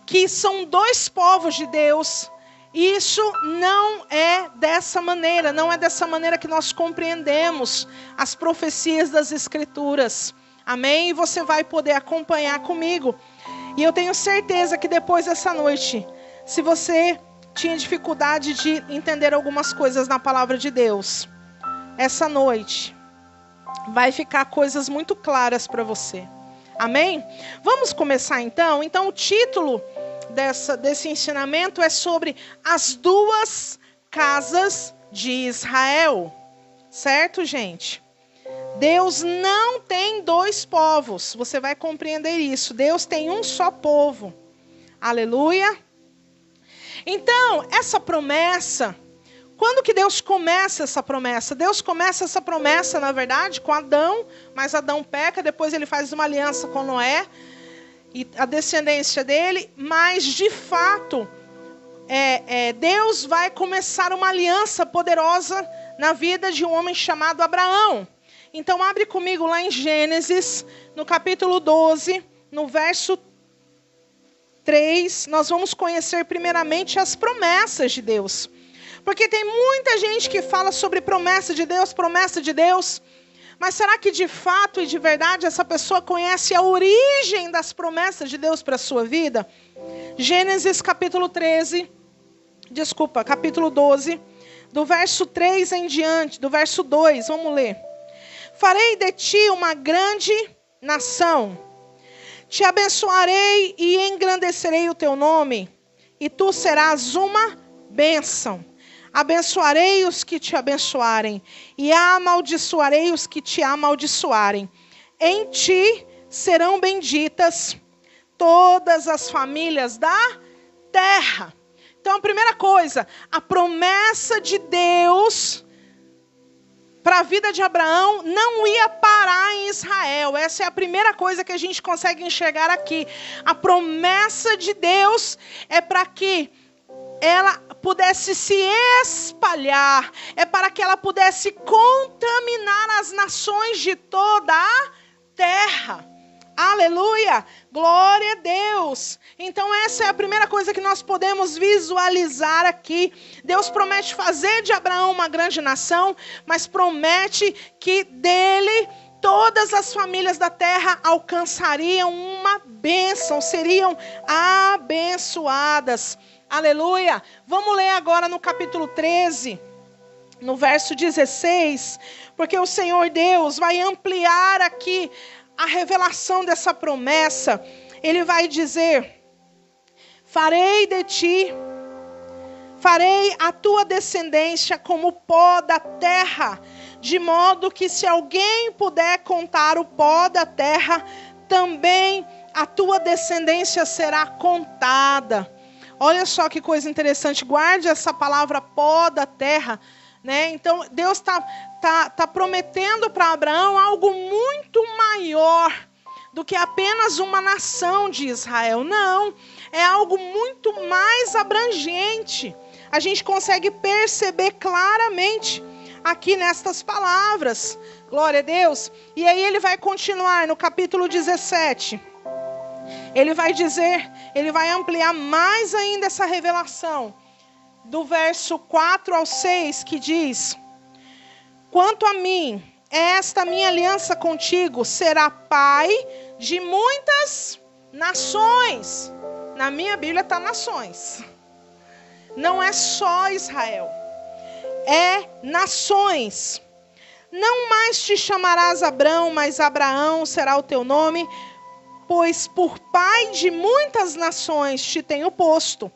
S2: que são dois povos de Deus, isso não é dessa maneira, não é dessa maneira que nós compreendemos as profecias das Escrituras. Amém? E você vai poder acompanhar comigo. E eu tenho certeza que depois dessa noite, se você tinha dificuldade de entender algumas coisas na palavra de Deus, essa noite vai ficar coisas muito claras para você. Amém? Vamos começar então? Então o título desse ensinamento é sobre as duas casas de Israel. Certo, gente? Deus não tem dois povos. Você vai compreender isso. Deus tem um só povo. Aleluia. Então, essa promessa, quando que Deus começa essa promessa? Deus começa essa promessa, na verdade, com Adão, mas Adão peca, depois ele faz uma aliança com Noé e a descendência dele, mas de fato, Deus vai começar uma aliança poderosa na vida de um homem chamado Abraão. Então, abre comigo lá em Gênesis, no capítulo 12, no verso 3, nós vamos conhecer primeiramente as promessas de Deus. Porque tem muita gente que fala sobre promessa de Deus, mas será que de fato e de verdade essa pessoa conhece a origem das promessas de Deus para a sua vida? Gênesis capítulo 12, do verso 3 em diante, do verso 2, vamos ler. Farei de ti uma grande nação, te abençoarei e engrandecerei o teu nome, e tu serás uma bênção. Abençoarei os que te abençoarem, e amaldiçoarei os que te amaldiçoarem. Em ti serão benditas todas as famílias da terra. Então, a primeira coisa, a promessa de Deus para a vida de Abraão não ia parar em Israel. Essa é a primeira coisa que a gente consegue enxergar aqui. A promessa de Deus é para que ela pudesse se espalhar, é para que ela pudesse contaminar as nações de toda a terra. Aleluia! Glória a Deus! Então essa é a primeira coisa que nós podemos visualizar aqui. Deus promete fazer de Abraão uma grande nação, mas promete que dele todas as famílias da terra alcançariam uma bênção, seriam abençoadas. Aleluia! Vamos ler agora no capítulo 13, no verso 16, porque o Senhor Deus vai ampliar aqui a revelação dessa promessa. Ele vai dizer: farei de ti, farei a tua descendência como o pó da terra, de modo que se alguém puder contar o pó da terra, também a tua descendência será contada. Olha só que coisa interessante, guarde essa palavra pó da terra, né? Então Deus tá prometendo para Abraão algo muito maior do que apenas uma nação de Israel. Não, é algo muito mais abrangente. A gente consegue perceber claramente aqui nestas palavras. Glória a Deus. E aí ele vai continuar no capítulo 17. Ele vai dizer, ele vai ampliar mais ainda essa revelação. Do verso 4 ao 6, que diz: quanto a mim, esta minha aliança contigo será pai de muitas nações. Na minha Bíblia está nações. Não é só Israel. É nações. Não mais te chamarás Abrão, mas Abraão será o teu nome, pois por pai de muitas nações te tenho posto.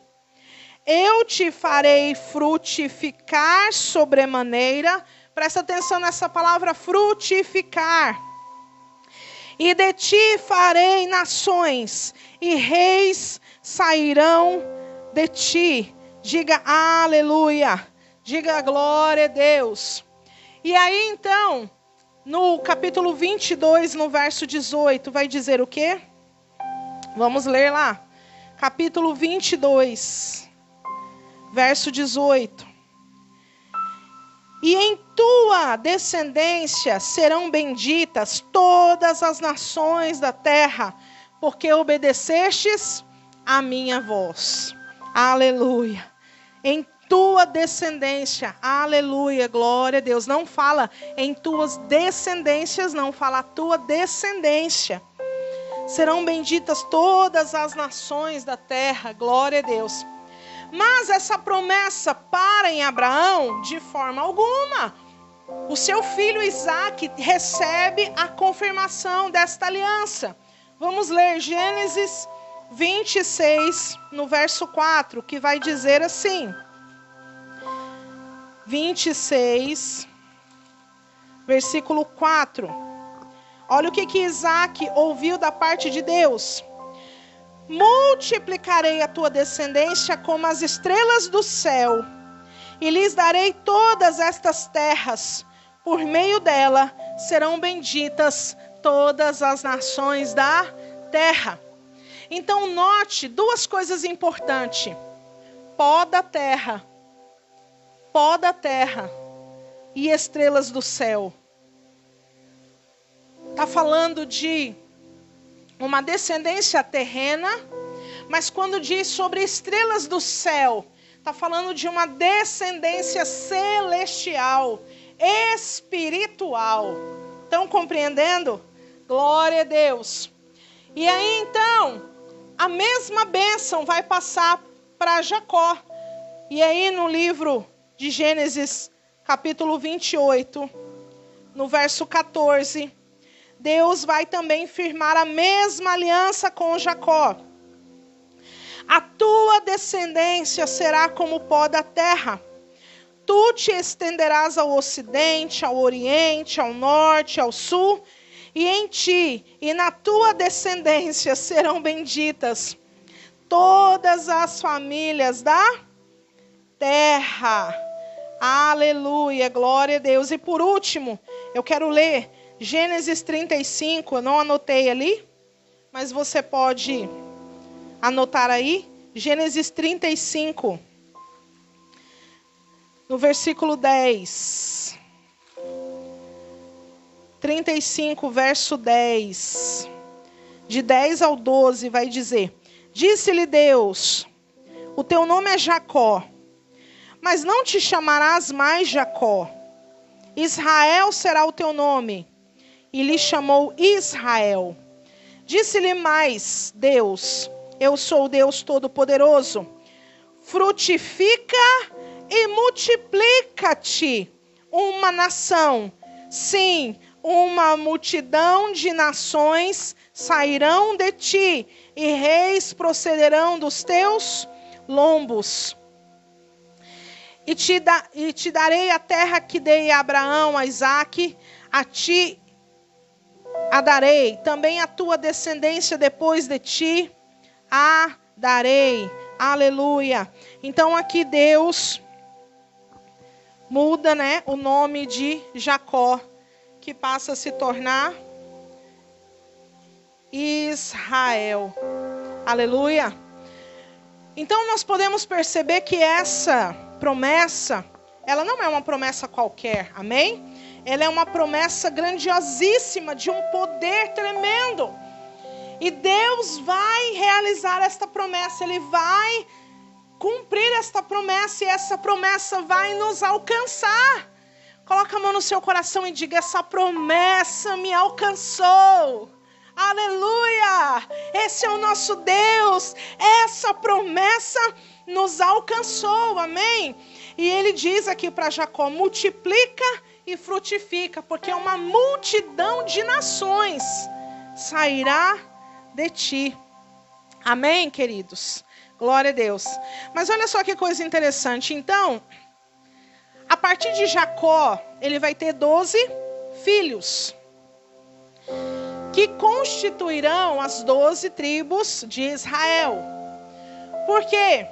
S2: Eu te farei frutificar sobremaneira. Presta atenção nessa palavra frutificar. E de ti farei nações, e reis sairão de ti. Diga aleluia. Diga glória a Deus. E aí então, no capítulo 22, no verso 18, vai dizer o quê? Vamos ler lá. Capítulo 22, verso 18. E em tua descendência serão benditas todas as nações da terra, porque obedecestes a minha voz. Aleluia. Em tua descendência, aleluia, glória a Deus. Não fala em tuas descendências, não, fala a tua descendência. Serão benditas todas as nações da terra, glória a Deus. Mas essa promessa para em Abraão de forma alguma. O seu filho Isaque recebe a confirmação desta aliança. Vamos ler Gênesis 26, no verso 4, que vai dizer assim. 26, versículo 4. Olha o que Isaque ouviu da parte de Deus. Multiplicarei a tua descendência como as estrelas do céu, e lhes darei todas estas terras. Por meio dela serão benditas todas as nações da terra. Então note duas coisas importantes. Pó da terra e estrelas do céu. Está falando de uma descendência terrena, mas quando diz sobre estrelas do céu, está falando de uma descendência celestial, espiritual. Estão compreendendo? Glória a Deus. E aí então, a mesma bênção vai passar para Jacó. E aí no livro de Gênesis, capítulo 28, no verso 14, Deus vai também firmar a mesma aliança com Jacó. A tua descendência será como o pó da terra. Tu te estenderás ao ocidente, ao oriente, ao norte, ao sul, e em ti e na tua descendência serão benditas todas as famílias da terra. Aleluia, glória a Deus. E por último, eu quero ler Gênesis 35, eu não anotei ali, mas você pode anotar aí. Gênesis 35, no versículo 10. 35, verso 10. De 10 ao 12 vai dizer: Disse-lhe Deus, o teu nome é Jacó, mas não te chamarás mais Jacó. Israel será o teu nome. E lhe chamou Israel. Disse-lhe mais Deus, eu sou o Deus Todo-Poderoso. Frutifica e multiplica-te uma nação. Sim, uma multidão de nações sairão de ti, e reis procederão dos teus lombos. E te darei a terra que dei a Abraão, a Isaque, a ti a darei, também a tua descendência depois de ti a darei. Aleluia. Então aqui Deus muda, o nome de Jacó, que passa a se tornar Israel. Aleluia. Então nós podemos perceber que essa promessa, ela não é uma promessa qualquer, amém? Ela é uma promessa grandiosíssima, de um poder tremendo. E Deus vai realizar esta promessa, Ele vai cumprir esta promessa, e essa promessa vai nos alcançar. Coloca a mão no seu coração e diga: essa promessa me alcançou. Aleluia! Esse é o nosso Deus. Essa promessa nos alcançou, amém? E Ele diz aqui para Jacó: multiplica e frutifica, porque uma multidão de nações sairá de ti. Amém, queridos? Glória a Deus. Mas olha só que coisa interessante. Então, a partir de Jacó, ele vai ter 12 filhos. que constituirão as 12 tribos de Israel. Por quê?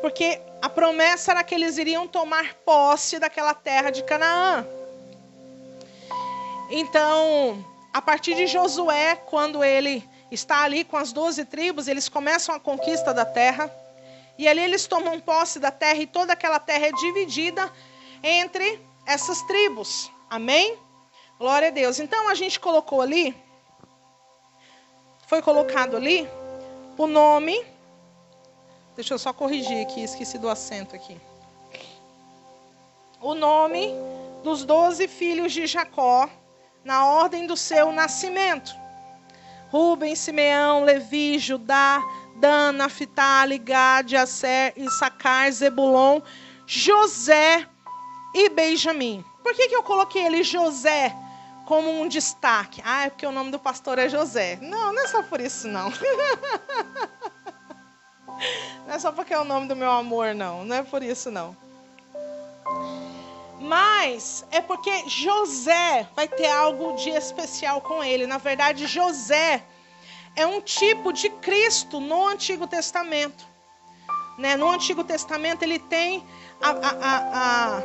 S2: Porque a promessa era que eles iriam tomar posse daquela terra de Canaã. Então, a partir de Josué, quando ele está ali com as 12 tribos, eles começam a conquista da terra. E ali eles tomam posse da terra e toda aquela terra é dividida entre essas tribos. Amém? Glória a Deus. Então, a gente colocou ali, foi colocado ali, o nome. Deixa eu só corrigir aqui, esqueci do acento aqui. O nome dos 12 filhos de Jacó, na ordem do seu nascimento. Rubem, Simeão, Levi, Judá, Dan, Naphtali, Gad, Aser, Issacar, Zebulon, José e Benjamim. Por que eu coloquei ele José como um destaque? Ah, é porque o nome do pastor é José. Não, não é só por isso, não. Não é só porque é o nome do meu amor, não. Não é por isso, não. Mas é porque José vai ter algo de especial com ele. Na verdade, José é um tipo de Cristo no Antigo Testamento. Né? No Antigo Testamento ele tem a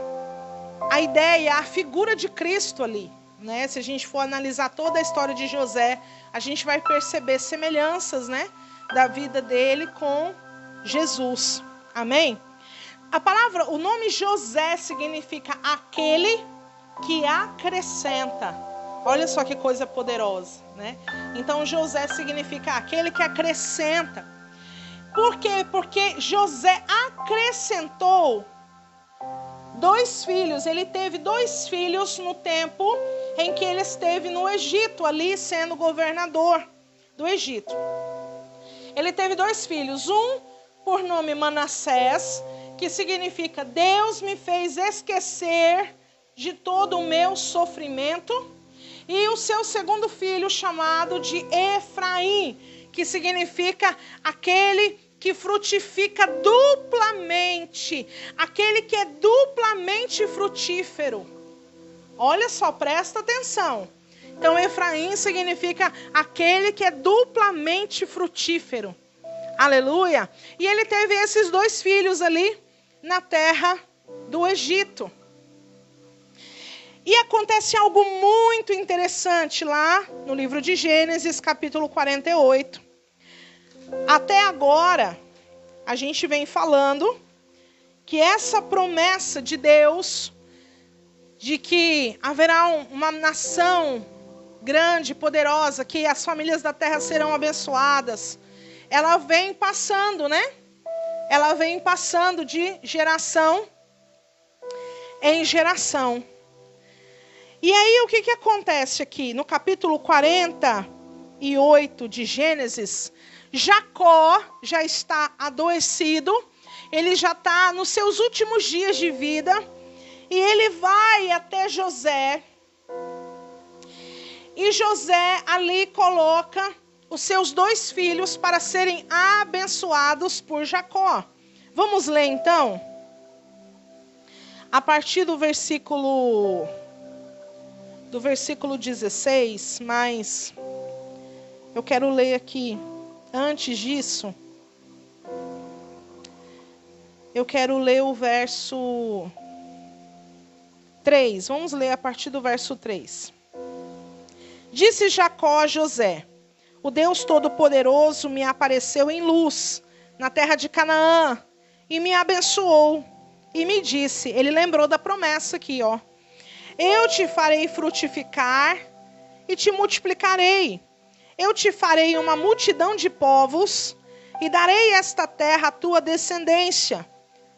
S2: ideia, a figura de Cristo ali. Né? Se a gente for analisar toda a história de José, a gente vai perceber semelhanças, né, da vida dele com Jesus. Amém? A palavra, o nome José significa aquele que acrescenta. Olha só que coisa poderosa, né? Então José significa aquele que acrescenta. Por quê? Porque José acrescentou 2 filhos. Ele teve 2 filhos no tempo em que ele esteve no Egito, ali sendo governador do Egito. Ele teve 2 filhos, um por nome Manassés, que significa Deus me fez esquecer de todo o meu sofrimento, e o seu segundo filho chamado de Efraim, que significa aquele que frutifica duplamente, aquele que é duplamente frutífero. Olha só, presta atenção. Então Efraim significa aquele que é duplamente frutífero. Aleluia. E ele teve esses 2 filhos ali na terra do Egito. E acontece algo muito interessante lá no livro de Gênesis, capítulo 48. Até agora, a gente vem falando que essa promessa de Deus, de que haverá uma nação grande, poderosa, que as famílias da terra serão abençoadas, ela vem passando, né? Ela vem passando de geração em geração. E aí o que acontece aqui? No capítulo 48 de Gênesis, Jacó já está adoecido, ele já está nos seus últimos dias de vida, e ele vai até José, e José ali coloca os seus 2 filhos para serem abençoados por Jacó. Vamos ler então? A partir do versículo 16, mas eu quero ler aqui, antes disso, eu quero ler o verso 3. Vamos ler a partir do verso 3. Disse Jacó a José: o Deus Todo-Poderoso me apareceu em luz, na terra de Canaã, e me abençoou. E me disse, ele lembrou da promessa aqui, ó. Eu te farei frutificar e te multiplicarei. Eu te farei uma multidão de povos e darei esta terra à tua descendência,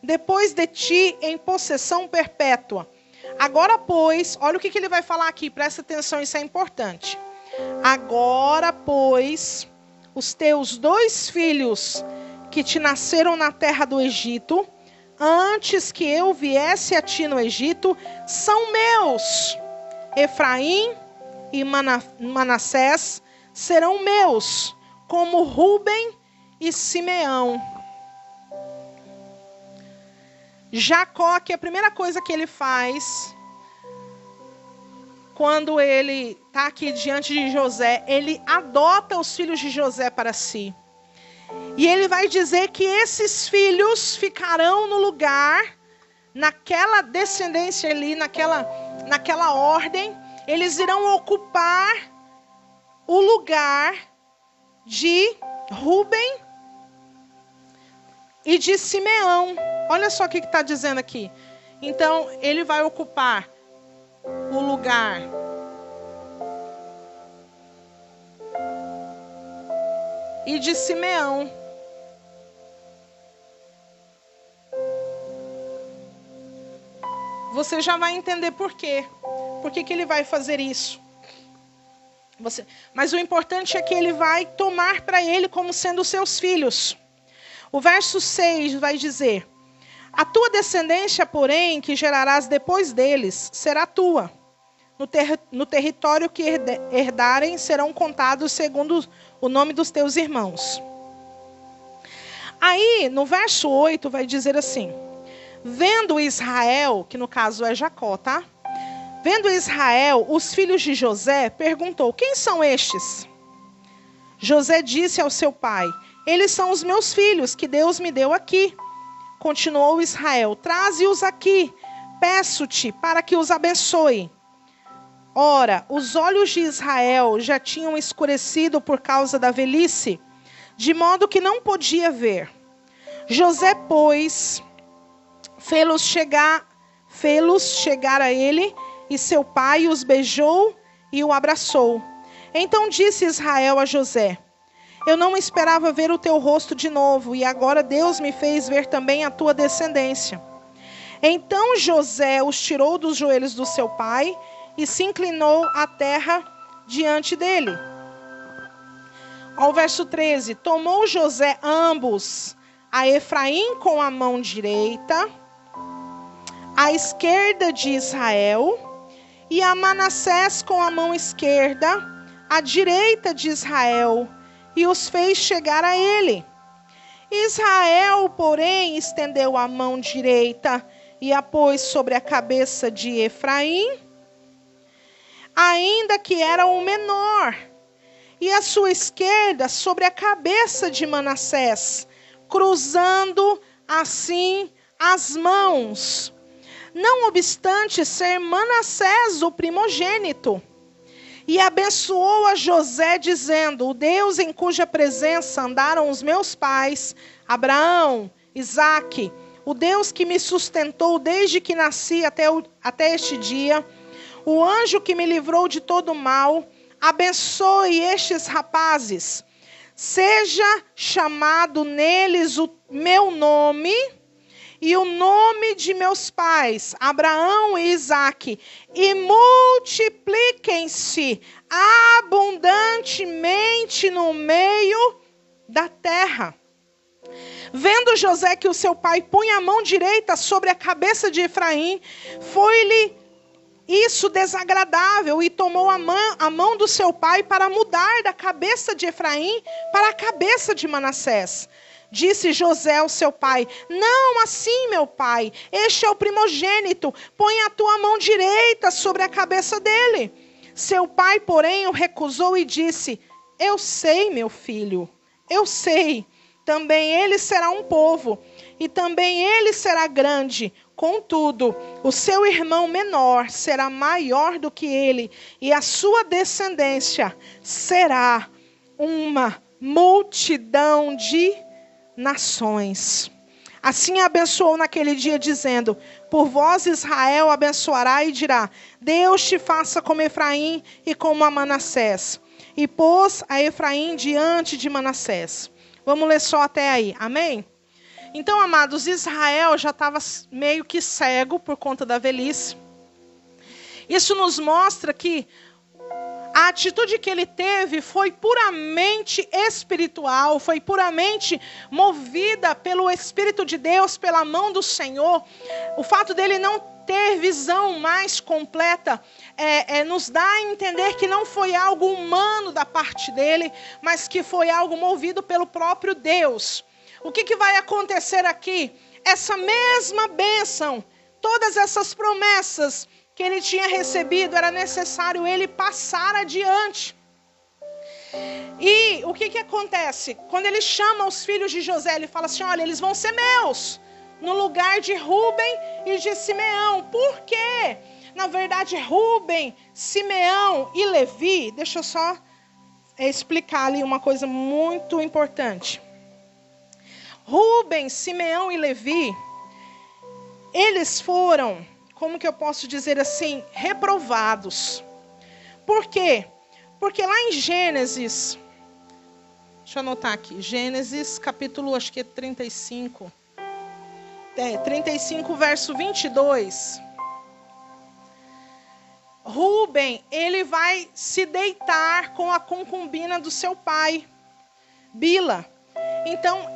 S2: depois de ti em possessão perpétua. Agora, pois, olha o que ele vai falar aqui, presta atenção, isso é importante. Agora, pois, os teus 2 filhos que te nasceram na terra do Egito, antes que eu viesse a ti no Egito, são meus. Efraim e Manassés serão meus, como Rubem e Simeão. Jacó, que a primeira coisa que ele faz quando ele está aqui diante de José, ele adota os filhos de José para si. E ele vai dizer que esses filhos ficarão no lugar, naquela descendência ali, naquela ordem, eles irão ocupar o lugar de Rúben e de Simeão. Olha só o que está dizendo aqui. Então, ele vai ocupar o lugar e de Simeão. Você já vai entender por quê. Por que ele vai fazer isso? Mas o importante é que ele vai tomar para ele como sendo seus filhos. O verso 6 vai dizer: a tua descendência, porém, que gerarás depois deles, será tua. No território que herdarem, serão contados segundo o nome dos teus irmãos. Aí, no verso 8, vai dizer assim: vendo Israel, que no caso é Jacó, tá? Vendo Israel, os filhos de José, perguntou: quem são estes? José disse ao seu pai: eles são os meus filhos, que Deus me deu aqui. Continuou Israel: traze-os aqui, peço-te, para que os abençoe. Ora, os olhos de Israel já tinham escurecido por causa da velhice, de modo que não podia ver. José, pois, fê-los chegar a ele, e seu pai os beijou e o abraçou. Então disse Israel a José: eu não esperava ver o teu rosto de novo, e agora Deus me fez ver também a tua descendência. Então José os tirou dos joelhos do seu pai e se inclinou à terra diante dele. Ao verso 13: tomou José ambos, a Efraim com a mão direita, à esquerda de Israel, e a Manassés com a mão esquerda, à direita de Israel, e os fez chegar a ele. Israel, porém, estendeu a mão direita e a pôs sobre a cabeça de Efraim, ainda que era o menor, e a sua esquerda sobre a cabeça de Manassés, cruzando assim as mãos, não obstante ser Manassés o primogênito. E abençoou a José, dizendo: o Deus em cuja presença andaram os meus pais, Abraão, Isaque, o Deus que me sustentou desde que nasci até este dia, o anjo que me livrou de todo mal, abençoe estes rapazes. Seja chamado neles o meu nome e o nome de meus pais, Abraão e Isaque, e multipliquem-se abundantemente no meio da terra. Vendo José que o seu pai punha a mão direita sobre a cabeça de Efraim, foi-lhe isso desagradável, e tomou a mão do seu pai para mudar da cabeça de Efraim para a cabeça de Manassés. Disse José ao seu pai: não assim, meu pai, este é o primogênito, põe a tua mão direita sobre a cabeça dele. Seu pai, porém, o recusou e disse: eu sei, meu filho, eu sei, também ele será um povo, e também ele será grande. Contudo, o seu irmão menor será maior do que ele, e a sua descendência será uma multidão de nações. Assim abençoou naquele dia, dizendo: por vós Israel abençoará e dirá: Deus te faça como Efraim e como a Manassés. E pôs a Efraim diante de Manassés. Vamos ler só até aí, amém? Então, amados, Israel já estava meio que cego por conta da velhice. Isso nos mostra que a atitude que ele teve foi puramente espiritual, foi puramente movida pelo Espírito de Deus, pela mão do Senhor. O fato dele não ter visão mais completa nos dá a entender que não foi algo humano da parte dele, mas que foi algo movido pelo próprio Deus. O que vai acontecer aqui? Essa mesma bênção, todas essas promessas que ele tinha recebido, era necessário ele passar adiante. E o que acontece? Quando ele chama os filhos de José, ele fala assim, olha, eles vão ser meus, no lugar de Rúben e de Simeão. Por quê? Na verdade, Rúben, Simeão e Levi, deixa eu só explicar ali uma coisa muito importante. Rúben, Simeão e Levi, eles foram, como que eu posso dizer assim, reprovados. Por quê? Porque lá em Gênesis, deixa eu anotar aqui, Gênesis capítulo, acho que é 35, 35 verso 22, Rúben, ele vai se deitar com a concubina do seu pai, Bila. Então,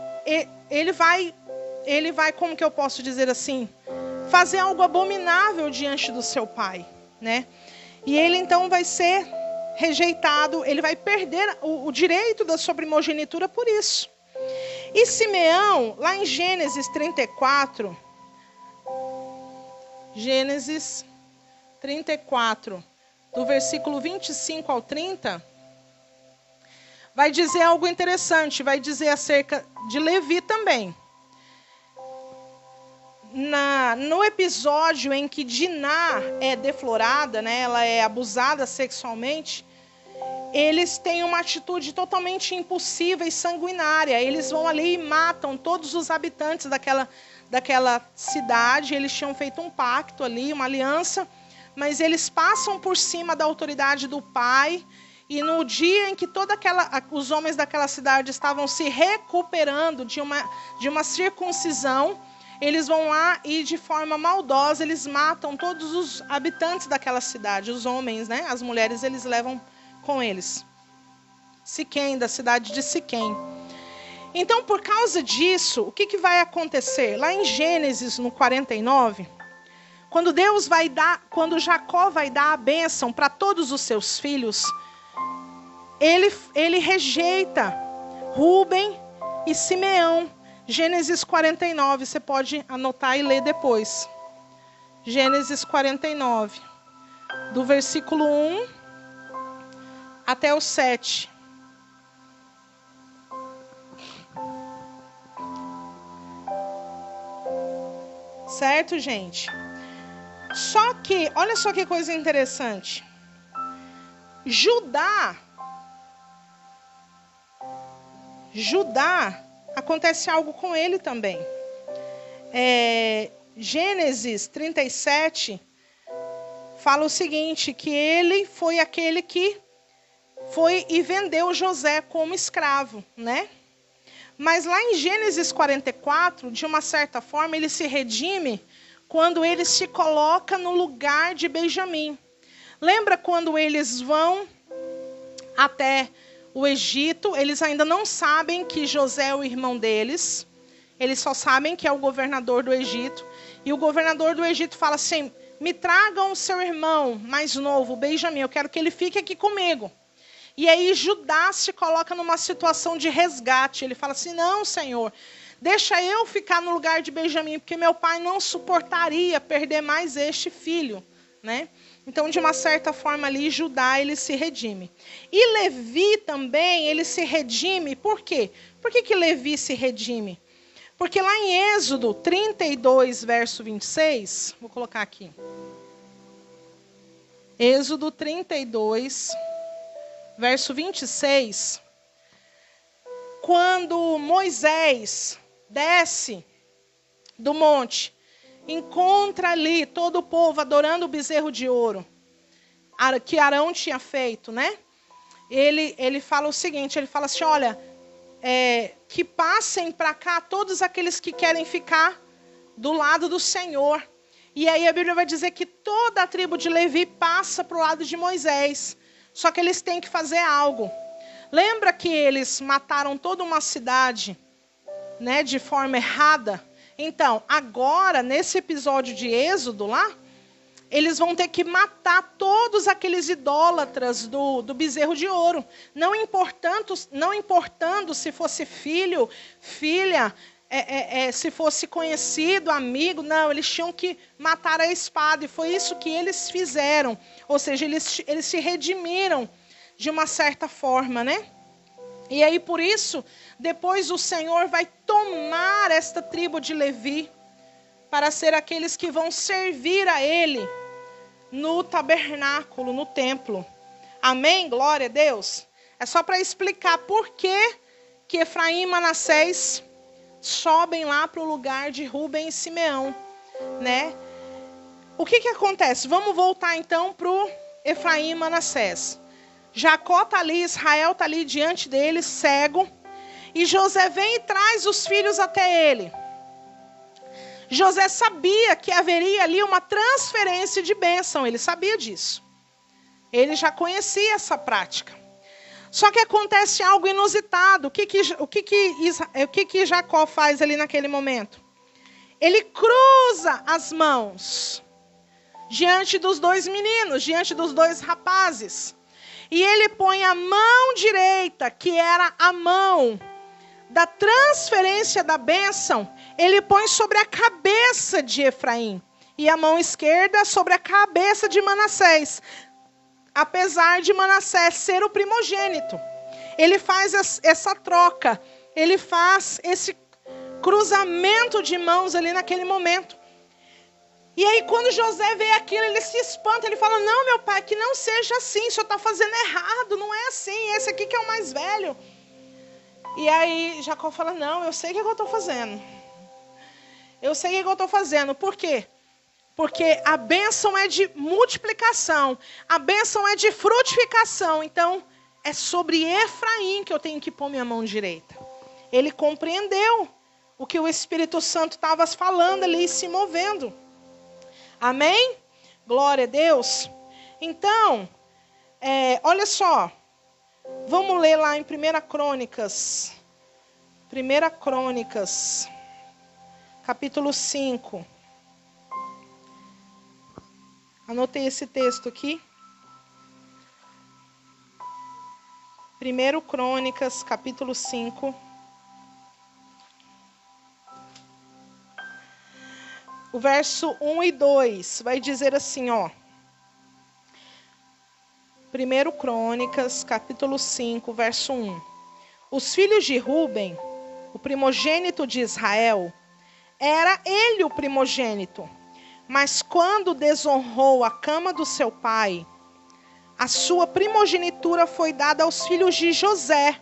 S2: ele vai, como que eu posso dizer assim, fazer algo abominável diante do seu pai, né? E ele então vai ser rejeitado, ele vai perder o direito da sua primogenitura por isso. E Simeão, lá em Gênesis 34, Gênesis 34, do versículo 25 ao 30, vai dizer algo interessante, vai dizer acerca de Levi também. No episódio em que Diná é deflorada, né, ela é abusada sexualmente, eles têm uma atitude totalmente impulsiva e sanguinária. Eles vão ali e matam todos os habitantes daquela cidade. Eles tinham feito um pacto ali, uma aliança, mas eles passam por cima da autoridade do pai. E no dia em que os homens daquela cidade estavam se recuperando de uma circuncisão, eles vão lá e de forma maldosa eles matam todos os habitantes daquela cidade, os homens, né? As mulheres eles levam com eles. Siquém, da cidade de Siquém. Então, por causa disso, o que vai acontecer? Lá em Gênesis, no 49, quando Jacó vai dar a bênção para todos os seus filhos, ele rejeita Rúben e Simeão. Gênesis 49, você pode anotar e ler depois. Gênesis 49, do versículo 1 até o 7. Certo, gente? Só que, olha só que coisa interessante. Judá, acontece algo com ele também. Gênesis 37 fala o seguinte, que ele foi aquele que foi e vendeu José como escravo, né? Mas lá em Gênesis 44, de uma certa forma, ele se redime quando ele se coloca no lugar de Benjamim. Lembra quando eles vão até o Egito? Eles ainda não sabem que José é o irmão deles. Eles só sabem que é o governador do Egito. E o governador do Egito fala assim, me tragam o seu irmão mais novo, Benjamim, eu quero que ele fique aqui comigo. E aí Judá se coloca numa situação de resgate. Ele fala assim, não, Senhor, deixa eu ficar no lugar de Benjamim, porque meu pai não suportaria perder mais este filho, né? Então, de uma certa forma ali, Judá, ele se redime. E Levi também, ele se redime, por quê? Por que Levi se redime? Porque lá em Êxodo 32, verso 26, vou colocar aqui. Êxodo 32, verso 26. Quando Moisés desce do monte, encontra ali todo o povo adorando o bezerro de ouro que Arão tinha feito, né? Ele fala o seguinte, ele fala assim, olha, que passem para cá todos aqueles que querem ficar do lado do Senhor. E aí a Bíblia vai dizer que toda a tribo de Levi passa para o lado de Moisés. Só que eles têm que fazer algo. Lembra que eles mataram toda uma cidade, né, de forma errada? Então, agora, nesse episódio de Êxodo lá, eles vão ter que matar todos aqueles idólatras do bezerro de ouro. Não importando se fosse filho, filha, se fosse conhecido, amigo, não, eles tinham que matar a espada, e foi isso que eles fizeram. Ou seja, eles se redimiram de uma certa forma, né? E aí, por isso, depois o Senhor vai tomar esta tribo de Levi para ser aqueles que vão servir a Ele no tabernáculo, no templo. Amém? Glória a Deus. É só para explicar por que Efraim e Manassés sobem lá para o lugar de Rúben e Simeão, né? O que acontece? Vamos voltar então para o Efraim e Manassés. Jacó está ali, Israel está ali diante dele, cego. E José vem e traz os filhos até ele. José sabia que haveria ali uma transferência de bênção. Ele sabia disso. Ele já conhecia essa prática. Só que acontece algo inusitado. O que Jacó faz ali naquele momento? Ele cruza as mãos diante dos dois meninos, diante dos dois rapazes. E ele põe a mão direita, que era a mão da transferência da bênção, ele põe sobre a cabeça de Efraim. E a mão esquerda sobre a cabeça de Manassés. Apesar de Manassés ser o primogênito. Ele faz essa troca. Ele faz esse cruzamento de mãos ali naquele momento. E aí quando José vê aquilo, ele se espanta. Ele fala, não, meu pai, que não seja assim. O senhor está fazendo errado. Não é assim. Esse aqui que é o mais velho. E aí Jacó fala, não, eu sei o que eu estou fazendo. Eu sei o que eu estou fazendo. Por quê? Porque a bênção é de multiplicação. A bênção é de frutificação. Então, é sobre Efraim que eu tenho que pôr minha mão direita. Ele compreendeu o que o Espírito Santo estava falando ali e se movendo. Amém? Glória a Deus. Então, olha só. Vamos ler lá em 1 Crônicas. 1 Crônicas, capítulo 5. Anotei esse texto aqui. 1 Crônicas, capítulo 5. O verso 1 e 2 vai dizer assim, ó. 1 Crônicas, capítulo 5, verso 1. Os filhos de Rúben, o primogênito de Israel, era ele o primogênito. Mas quando desonrou a cama do seu pai, a sua primogenitura foi dada aos filhos de José,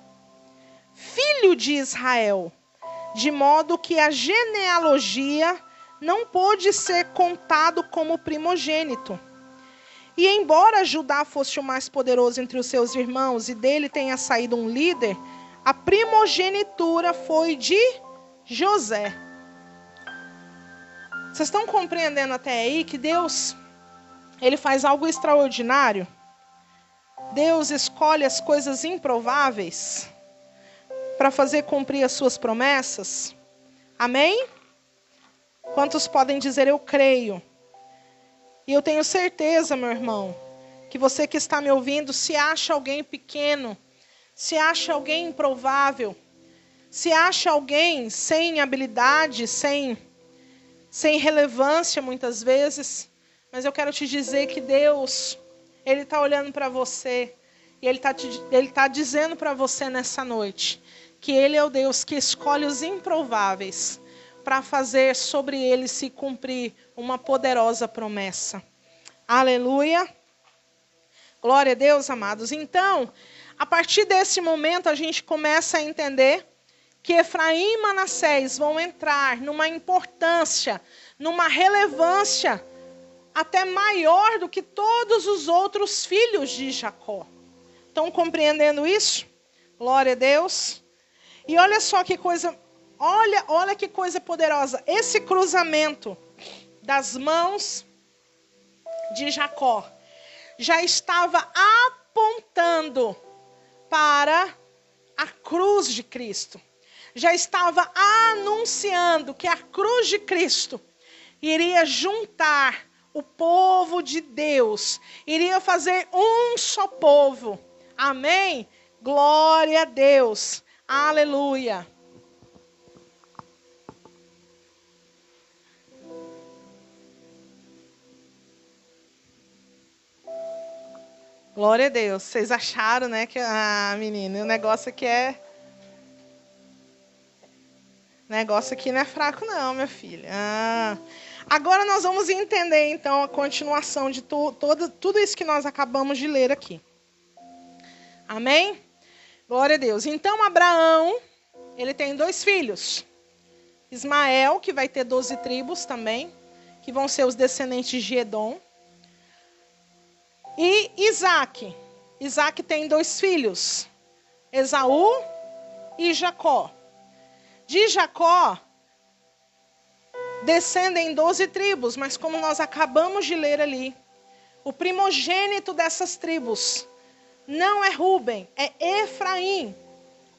S2: filho de Israel, de modo que a genealogia não pôde ser contado como primogênito. E embora Judá fosse o mais poderoso entre os seus irmãos e dele tenha saído um líder, a primogenitura foi de José. Vocês estão compreendendo até aí que Deus, Ele faz algo extraordinário? Deus escolhe as coisas improváveis para fazer cumprir as suas promessas. Amém? Quantos podem dizer eu creio? E eu tenho certeza, meu irmão, que você que está me ouvindo, se acha alguém pequeno, se acha alguém improvável, se acha alguém sem habilidade, sem relevância muitas vezes, mas eu quero te dizer que Deus, Ele está olhando para você e Ele está dizendo para você nessa noite que Ele é o Deus que escolhe os improváveis para fazer sobre Ele se cumprir uma poderosa promessa. Aleluia. Glória a Deus, amados. Então, a partir desse momento a gente começa a entender que Efraim e Manassés vão entrar numa importância, numa relevância até maior do que todos os outros filhos de Jacó. Estão compreendendo isso? Glória a Deus. E olha só que coisa, olha que coisa poderosa. Esse cruzamento das mãos de Jacó já estava apontando para a cruz de Cristo. Já estava anunciando que a cruz de Cristo iria juntar o povo de Deus, iria fazer um só povo. Amém? Glória a Deus. Aleluia. Glória a Deus. Vocês acharam, né, que menina, o negócio aqui não é fraco não, minha filha. Agora nós vamos entender, então, a continuação de tudo isso que nós acabamos de ler aqui. Amém? Glória a Deus. Então, Abraão, ele tem 2 filhos. Ismael, que vai ter 12 tribos também, que vão ser os descendentes de Edom. E Isaac. Isaac tem 2 filhos, Esaú e Jacó. De Jacó descendem 12 tribos, mas como nós acabamos de ler ali, o primogênito dessas tribos não é Rúben, é Efraim.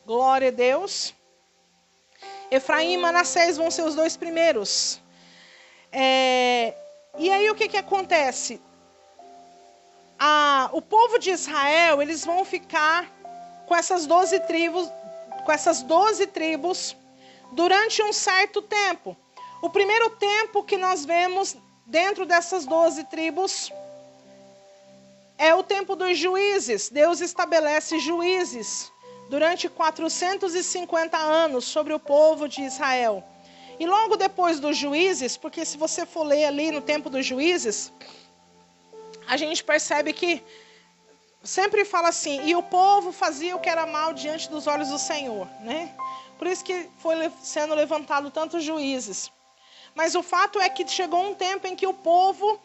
S2: Glória a Deus. Efraim e Manassés vão ser os 2 primeiros. E aí o que acontece? O povo de Israel, eles vão ficar com essas 12 tribos durante um certo tempo. O primeiro tempo que nós vemos dentro dessas 12 tribos é o tempo dos juízes. Deus estabelece juízes durante 450 anos sobre o povo de Israel. E logo depois dos juízes, porque se você for ler ali no tempo dos juízes, a gente percebe que sempre fala assim, e o povo fazia o que era mal diante dos olhos do Senhor, né? Por isso que foi sendo levantado tantos juízes. Mas o fato é que chegou um tempo em que o povo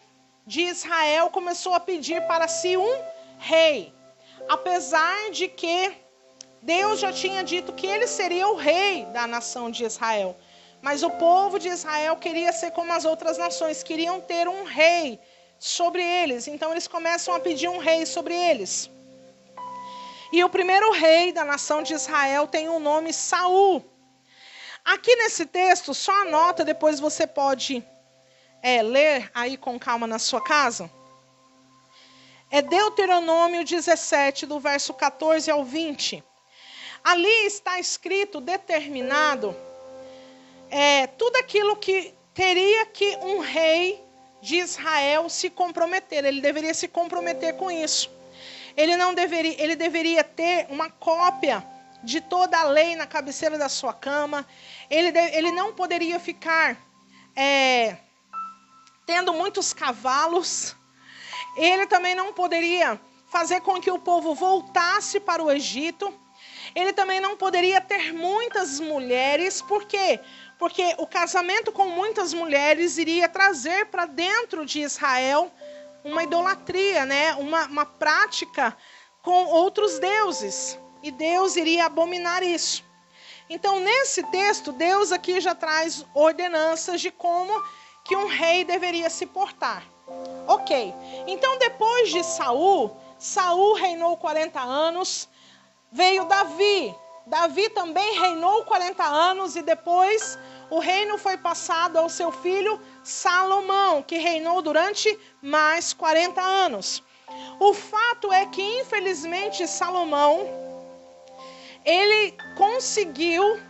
S2: de Israel começou a pedir para si um rei. Apesar de que Deus já tinha dito que ele seria o rei da nação de Israel. Mas o povo de Israel queria ser como as outras nações, queriam ter um rei sobre eles. Então eles começam a pedir um rei sobre eles. E o primeiro rei da nação de Israel tem o nome Saul. Aqui nesse texto, só anota, depois você pode ler aí com calma na sua casa. É Deuteronômio 17, do verso 14 ao 20. Ali está escrito, determinado, tudo aquilo que teria que um rei de Israel se comprometer. Ele deveria se comprometer com isso. Ele deveria ter uma cópia de toda a lei na cabeceira da sua cama. Ele não poderia ficar tendo muitos cavalos. Ele também não poderia fazer com que o povo voltasse para o Egito. Ele também não poderia ter muitas mulheres. Por quê? Porque o casamento com muitas mulheres iria trazer para dentro de Israel uma idolatria, né? Uma prática com outros deuses. E Deus iria abominar isso. Então, nesse texto, Deus aqui já traz ordenanças de como que um rei deveria se portar. Ok. Então, depois de Saul reinou 40 anos. Veio Davi. Davi também reinou 40 anos e depois o reino foi passado ao seu filho Salomão, que reinou durante mais 40 anos. O fato é que, infelizmente, Salomão, ele conseguiu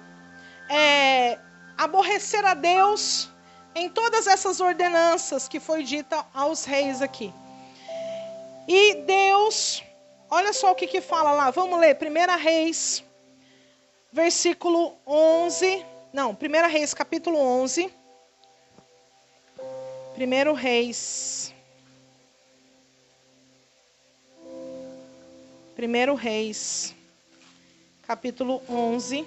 S2: aborrecer a Deus em todas essas ordenanças que foi dita aos reis aqui. E Deus, olha só o que fala lá, vamos ler, 1 Reis, versículo 11, não, 1 Reis, capítulo 11, 1 Reis, capítulo 11,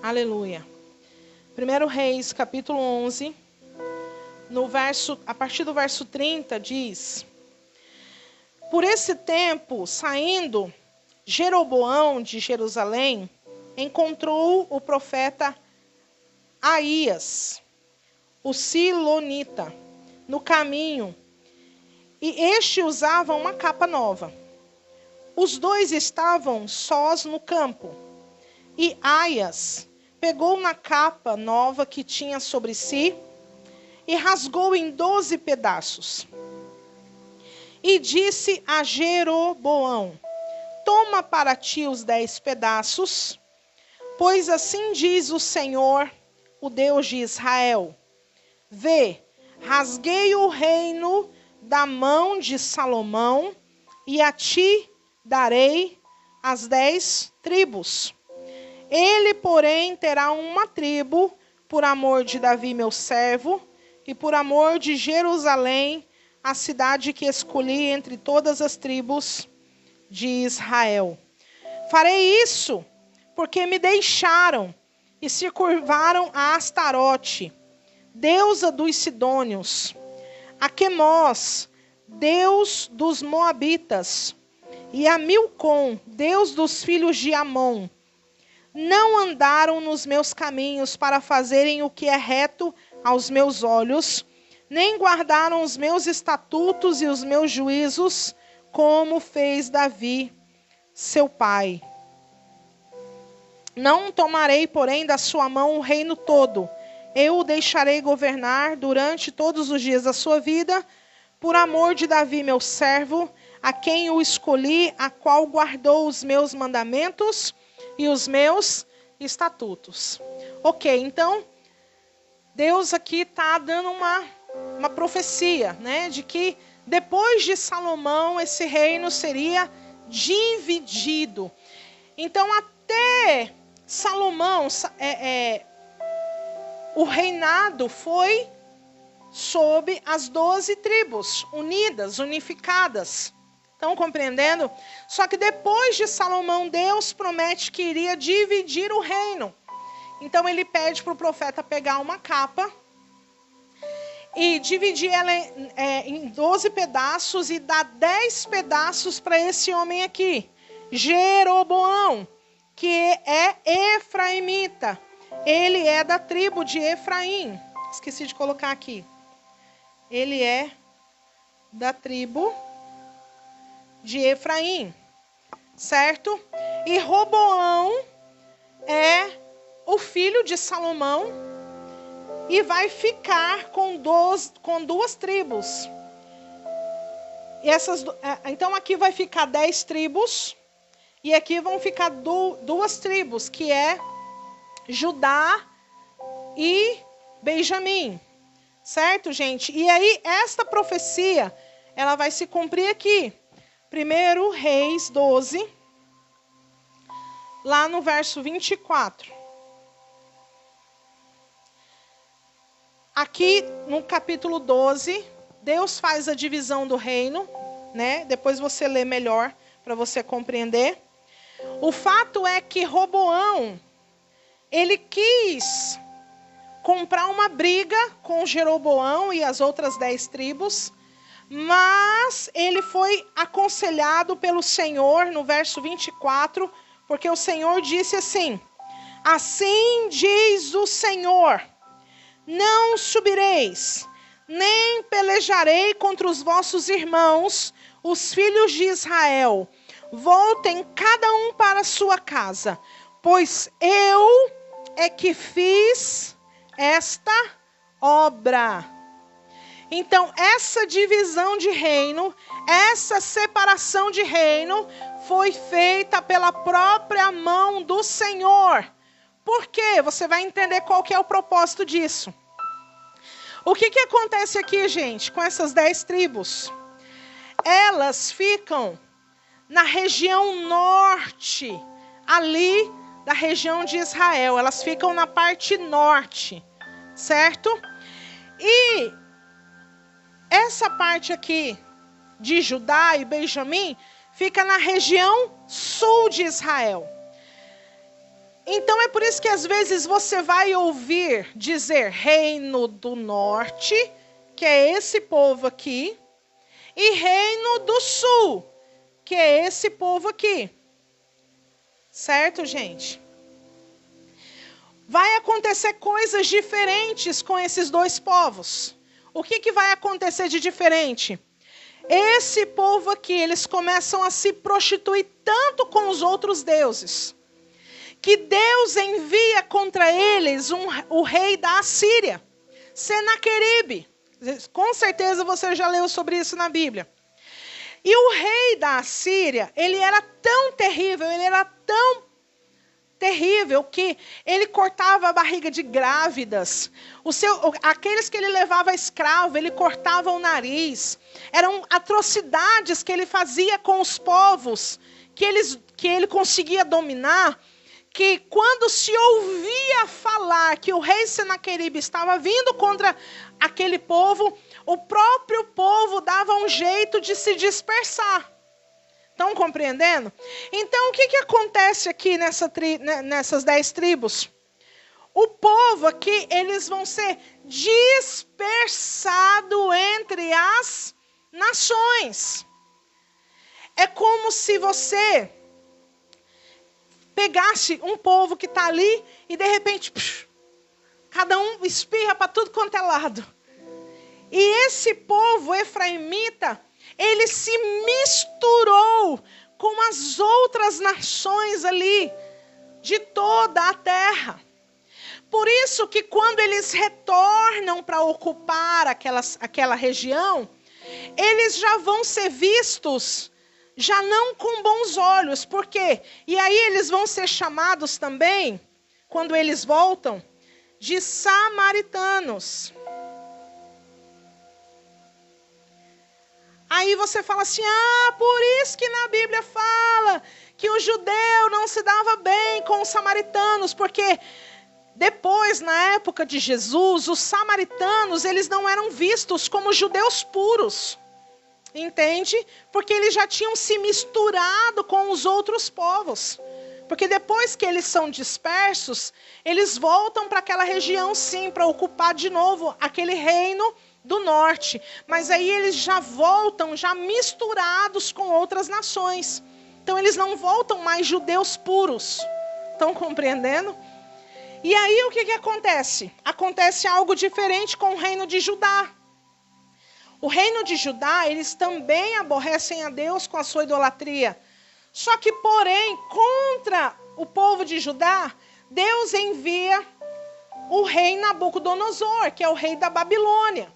S2: aleluia. 1 Reis, capítulo 11, a partir do verso 30, diz: Por esse tempo, saindo Jeroboão de Jerusalém, encontrou o profeta Aías, o Silonita, no caminho, e este usava uma capa nova. Os dois estavam sós no campo, e Aías pegou na capa nova que tinha sobre si e rasgou em 12 pedaços. E disse a Jeroboão: Toma para ti os 10 pedaços, pois assim diz o Senhor, o Deus de Israel. Vê, rasguei o reino da mão de Salomão, e a ti darei as 10 tribos. Ele, porém, terá uma tribo por amor de Davi, meu servo, e por amor de Jerusalém, a cidade que escolhi entre todas as tribos de Israel. Farei isso porque me deixaram e se curvaram a Astarote, deusa dos Sidônios, a Quemós, deus dos Moabitas, e a Milcom, deus dos filhos de Amon. Não andaram nos meus caminhos para fazerem o que é reto aos meus olhos, nem guardaram os meus estatutos e os meus juízos, como fez Davi, seu pai. Não tomarei, porém, da sua mão o reino todo. Eu o deixarei governar durante todos os dias da sua vida, por amor de Davi, meu servo, a quem o escolhi, a qual guardou os meus mandamentos e os meus estatutos. Ok, então, Deus aqui está dando uma profecia, né, de que depois de Salomão, esse reino seria dividido. Então, até Salomão, o reinado foi sob as 12 tribos, unidas, unificadas. Estão compreendendo? Só que depois de Salomão, Deus promete que iria dividir o reino. Então ele pede para o profeta pegar uma capa e dividir ela em 12 pedaços e dar 10 pedaços para esse homem aqui, Jeroboão, que é efraimita. Ele é da tribo de Efraim. Esqueci de colocar aqui. Ele é da tribo de Efraim, certo? E Roboão é o filho de Salomão e vai ficar com duas tribos. E então aqui vai ficar 10 tribos e aqui vão ficar duas tribos, que é Judá e Benjamim. Certo, gente? E aí, esta profecia, ela vai se cumprir aqui. 1 Reis 12, lá no verso 24. Aqui, no capítulo 12, Deus faz a divisão do reino, né? Depois você lê melhor, para você compreender. O fato é que Roboão, ele quis comprar uma briga com Jeroboão e as outras 10 tribos, mas ele foi aconselhado pelo Senhor, no verso 24, porque o Senhor disse assim: assim diz o Senhor, não subireis, nem pelejarei contra os vossos irmãos, os filhos de Israel. Voltem cada um para a sua casa, pois eu é que fiz esta obra. Então, essa divisão de reino, essa separação de reino, foi feita pela própria mão do Senhor. Por quê? Você vai entender qual que é o propósito disso. O que acontece aqui, gente, com essas 10 tribos? Elas ficam na região norte, ali da região de Israel. Elas ficam na parte norte, certo? E essa parte aqui de Judá e Benjamim fica na região sul de Israel. Então é por isso que às vezes você vai ouvir dizer Reino do Norte, que é esse povo aqui, e Reino do Sul, que é esse povo aqui. Certo, gente? Vai acontecer coisas diferentes com esses dois povos. O que vai acontecer de diferente? Esse povo aqui, eles começam a se prostituir tanto com os outros deuses, que Deus envia contra eles o rei da Assíria, Senaqueribe. Com certeza você já leu sobre isso na Bíblia. E o rei da Assíria, ele era tão terrível, ele era tão terrível, que ele cortava a barriga de grávidas. Aqueles que ele levava escravo, ele cortava o nariz. Eram atrocidades que ele fazia com os povos que ele conseguia dominar, que quando se ouvia falar que o rei Senaqueribe estava vindo contra aquele povo, o próprio povo dava um jeito de se dispersar. Estão compreendendo? Então, o que acontece aqui nessas 10 tribos? O povo aqui, eles vão ser dispersados entre as nações. É como se você pegasse um povo que está ali e de repente, cada um espirra para tudo quanto é lado. E esse povo efraimita, ele se misturou com as outras nações ali, de toda a terra. Por isso que quando eles retornam para ocupar aquela região, eles já vão ser vistos, já não com bons olhos. Por quê? E aí eles vão ser chamados também, quando eles voltam, de samaritanos. Aí você fala assim, por isso que na Bíblia fala que o judeu não se dava bem com os samaritanos, porque depois, na época de Jesus, os samaritanos, eles não eram vistos como judeus puros, entende? Porque eles já tinham se misturado com os outros povos. Porque depois que eles são dispersos, eles voltam para aquela região sim, para ocupar de novo aquele reino do norte, mas aí eles já voltam, já misturados com outras nações. Então eles não voltam mais judeus puros. Estão compreendendo? E aí o que acontece? Acontece algo diferente com o reino de Judá. O reino de Judá, eles também aborrecem a Deus com a sua idolatria. Só que, porém, contra o povo de Judá, Deus envia o rei Nabucodonosor, que é o rei da Babilônia.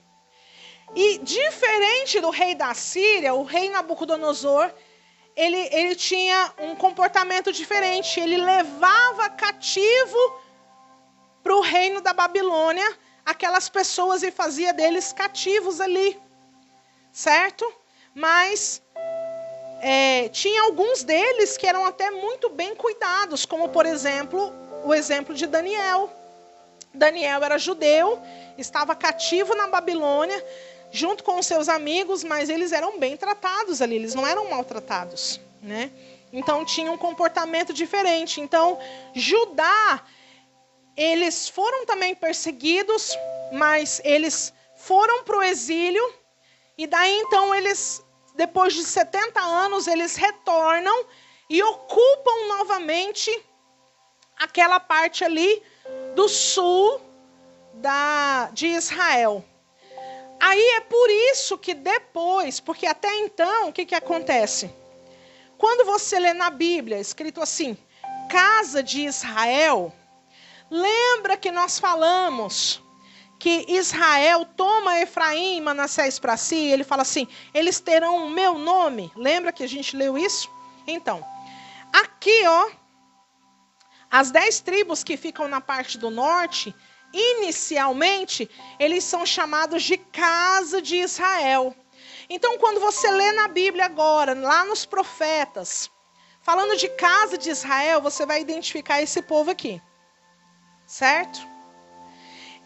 S2: E diferente do rei da Síria, o rei Nabucodonosor, ele tinha um comportamento diferente. Ele levava cativo para o reino da Babilônia aquelas pessoas e fazia deles cativos ali, certo? Mas tinha alguns deles que eram até muito bem cuidados, como por exemplo, o exemplo de Daniel. Daniel era judeu, estava cativo na Babilônia, junto com os seus amigos, mas eles eram bem tratados ali, eles não eram maltratados, né? Então tinha um comportamento diferente. Então, Judá, eles foram também perseguidos, mas eles foram para o exílio, e daí então eles, depois de 70 anos, eles retornam e ocupam novamente aquela parte ali do sul de Israel. Aí é por isso que depois, porque até então, o que acontece? Quando você lê na Bíblia, escrito assim, casa de Israel, lembra que nós falamos que Israel toma Efraim e Manassés para si, ele fala assim, eles terão o meu nome. Lembra que a gente leu isso? Então, aqui, as 10 tribos que ficam na parte do norte, inicialmente, eles são chamados de casa de Israel. Então, quando você lê na Bíblia agora, lá nos profetas, falando de casa de Israel, você vai identificar esse povo aqui. Certo?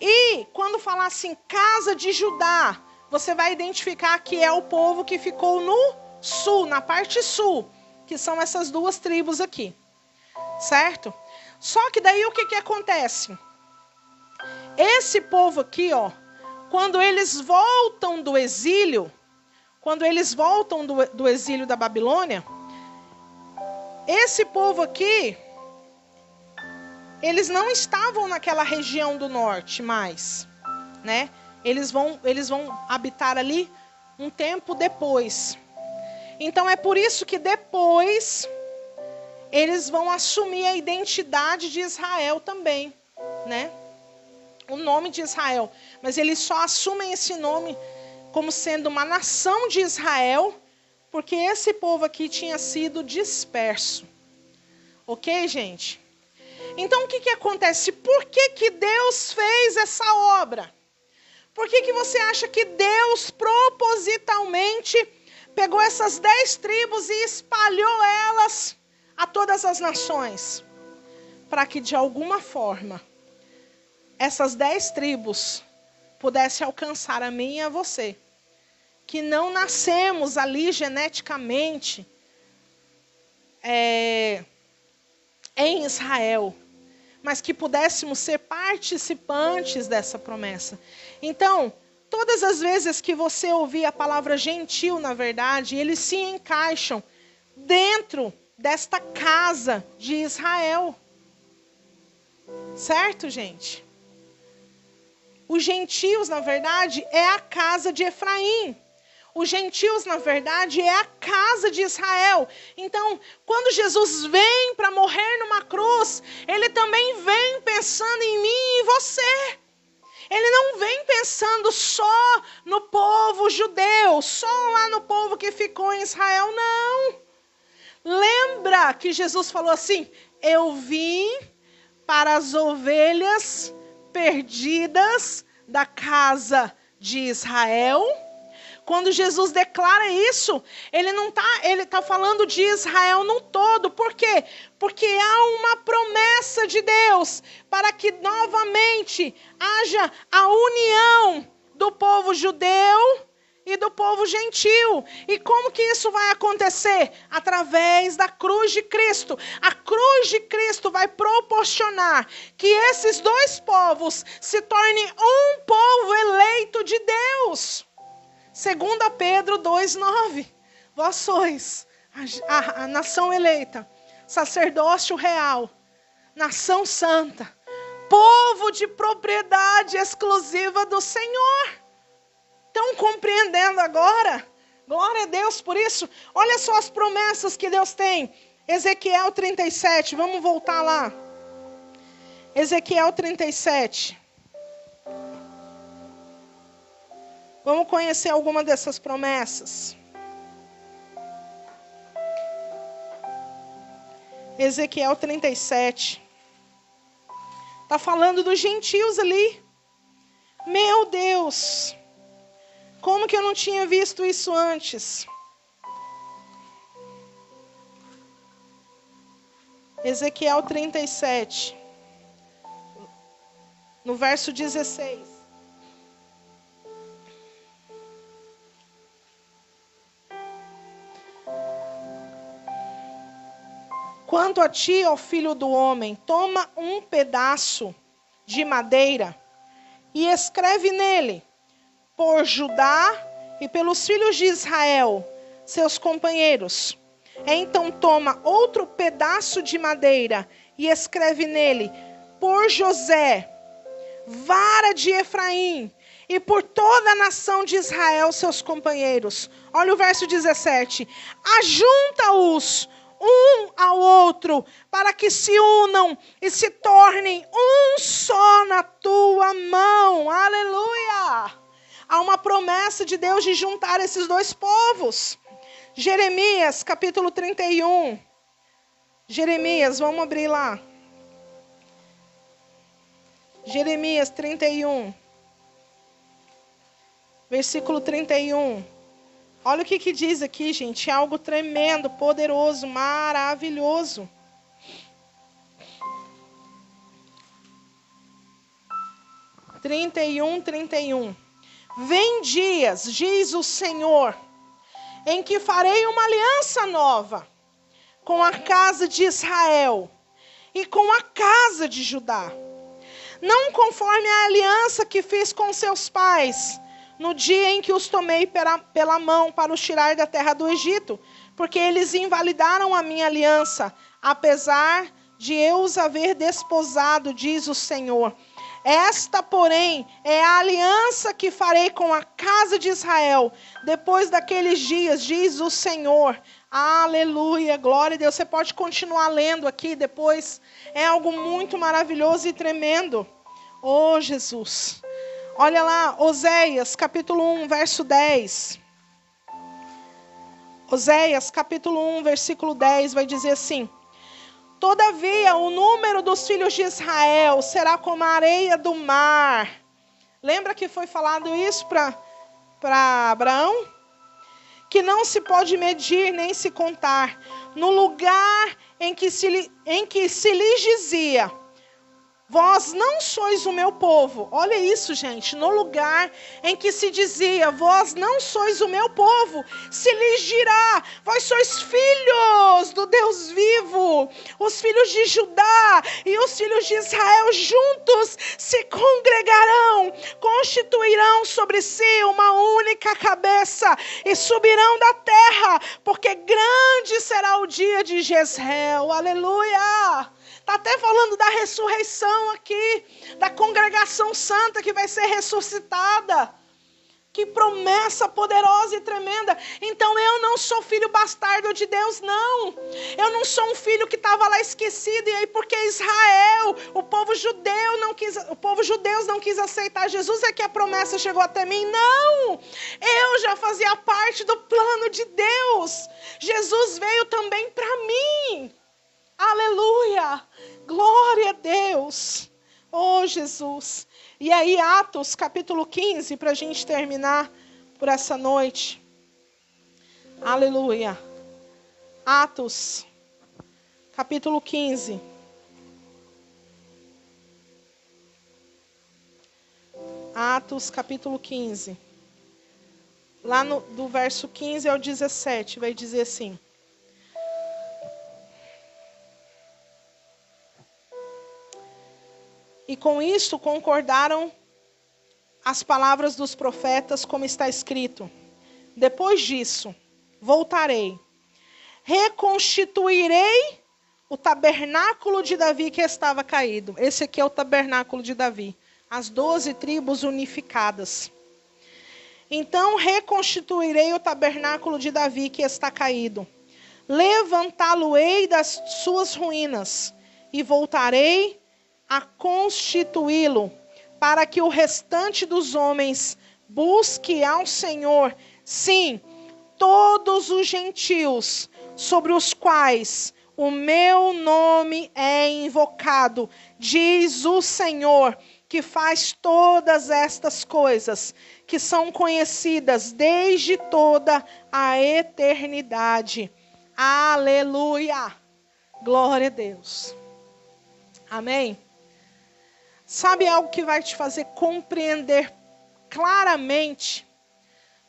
S2: E quando falar assim, casa de Judá, você vai identificar que é o povo que ficou no sul, na parte sul, que são essas 2 tribos aqui. Certo? Só que daí o que acontece? Esse povo aqui, quando eles voltam do exílio, do exílio da Babilônia, esse povo aqui, eles não estavam naquela região do norte mais, né? Eles vão habitar ali um tempo depois. Então é por isso que depois eles vão assumir a identidade de Israel também, né? O nome de Israel, mas eles só assumem esse nome como sendo uma nação de Israel, porque esse povo aqui tinha sido disperso. Ok, gente? Então o que acontece? Por que Deus fez essa obra? Por que você acha que Deus propositalmente pegou essas 10 tribos e espalhou elas a todas as nações? Para que de alguma forma essas 10 tribos pudessem alcançar a mim e a você. Que não nascemos ali geneticamente em Israel, mas que pudéssemos ser participantes dessa promessa. Então, todas as vezes que você ouvir a palavra gentil, na verdade, eles se encaixam dentro desta casa de Israel. Certo, gente? Os gentios, na verdade, é a casa de Efraim. Os gentios, na verdade, é a casa de Israel. Então, quando Jesus vem para morrer numa cruz, ele também vem pensando em mim e em você. Ele não vem pensando só no povo judeu, só lá no povo que ficou em Israel, não. Lembra que Jesus falou assim: eu vim para as ovelhas perdidas da casa de Israel. Quando Jesus declara isso, ele tá falando de Israel no todo. Por quê? Porque há uma promessa de Deus para que novamente haja a união do povo judeu e do povo gentil. E como que isso vai acontecer? Através da cruz de Cristo. A cruz de Cristo vai proporcionar que esses dois povos se tornem um povo eleito de Deus. 2 Pedro 2,9. Vós sois a nação eleita, sacerdócio real, nação santa, povo de propriedade exclusiva do Senhor. Estão compreendendo agora? Glória a Deus por isso. Olha só as promessas que Deus tem. Ezequiel 37, vamos voltar lá. Ezequiel 37. Vamos conhecer alguma dessas promessas. Ezequiel 37. Está falando dos gentios ali. Meu Deus! Como que eu não tinha visto isso antes? Ezequiel 37. No verso 16. Quanto a ti, ó filho do homem, toma um pedaço de madeira e escreve nele, por Judá e pelos filhos de Israel, seus companheiros. Então toma outro pedaço de madeira e escreve nele, por José, vara de Efraim, e por toda a nação de Israel, seus companheiros. Olha o verso 17. Ajunta-os um ao outro, para que se unam e se tornem um só na tua mão. Aleluia! Há uma promessa de Deus de juntar esses dois povos. Jeremias, capítulo 31. Jeremias, vamos abrir lá. Jeremias 31. Versículo 31. Olha o que diz aqui, gente. É algo tremendo, poderoso, maravilhoso. Trinta e um. Vem dias, diz o Senhor, em que farei uma aliança nova com a casa de Israel e com a casa de Judá. Não conforme a aliança que fiz com seus pais, no dia em que os tomei pela mão para os tirar da terra do Egito, porque eles invalidaram a minha aliança, apesar de eu os haver desposado, diz o Senhor. Esta, porém, é a aliança que farei com a casa de Israel, depois daqueles dias, diz o Senhor. Aleluia, glória a Deus. Você pode continuar lendo aqui depois. É algo muito maravilhoso e tremendo. Oh, Jesus. Olha lá, Oséias, capítulo 1, verso 10. Oséias, capítulo 1, versículo 10, vai dizer assim: Todavia, o número dos filhos de Israel será como a areia do mar. Lembra que foi falado isso para Abraão? Que não se pode medir nem se contar. No lugar em que se lhes dizia: vós não sois o meu povo. Olha isso, gente. No lugar em que se dizia: vós não sois o meu povo, se lhes dirá: vós sois filhos do Deus vivo. Os filhos de Judá e os filhos de Israel juntos se congregarão, constituirão sobre si uma única cabeça e subirão da terra, porque grande será o dia de Jezreel. Aleluia! Está até falando da ressurreição aqui, da congregação santa que vai ser ressuscitada. Que promessa poderosa e tremenda. Então eu não sou filho bastardo de Deus, não. Eu não sou um filho que estava lá esquecido. E aí porque Israel, o povo judeu não quis aceitar Jesus, é que a promessa chegou até mim. Não, eu já fazia parte do plano de Deus. Jesus veio também para mim. Aleluia, glória a Deus, oh Jesus. E aí Atos capítulo 15, para a gente terminar por essa noite. Aleluia. Atos capítulo 15. Atos capítulo 15. Lá do verso 15 ao 17 vai dizer assim: e com isto concordaram as palavras dos profetas, como está escrito: depois disso, voltarei, reconstituirei o tabernáculo de Davi que estava caído. Esse aqui é o tabernáculo de Davi, as 12 tribos unificadas. Então reconstituirei o tabernáculo de Davi que está caído, levantá-lo-ei das suas ruínas, e voltarei a constituí-lo, para que o restante dos homens busque ao Senhor, sim, todos os gentios sobre os quais o meu nome é invocado, diz o Senhor, que faz todas estas coisas, que são conhecidas desde toda a eternidade. Aleluia! Glória a Deus. Amém? Sabe algo que vai te fazer compreender claramente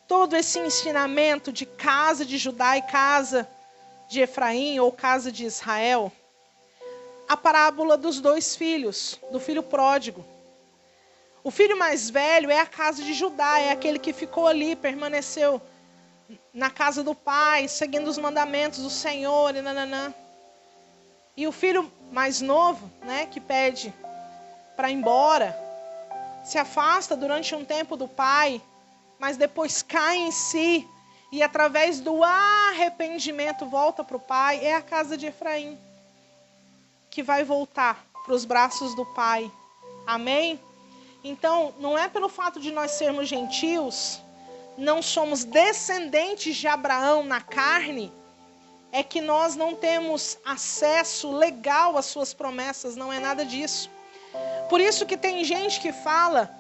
S2: todo esse ensinamento de casa de Judá e casa de Efraim ou casa de Israel? A parábola dos 2 filhos, do filho pródigo. O filho mais velho é a casa de Judá, é aquele que ficou ali, permaneceu na casa do pai, seguindo os mandamentos do Senhor, e nananã. E o filho mais novo, né, que pede para ir embora, se afasta durante um tempo do pai, mas depois cai em si e através do arrependimento volta para o pai. É a casa de Efraim, que vai voltar para os braços do pai. Amém? Então, não é pelo fato de nós sermos gentios, não somos descendentes de Abraão na carne, é que nós não temos acesso legal às suas promessas. Não é nada disso. Por isso que tem gente que fala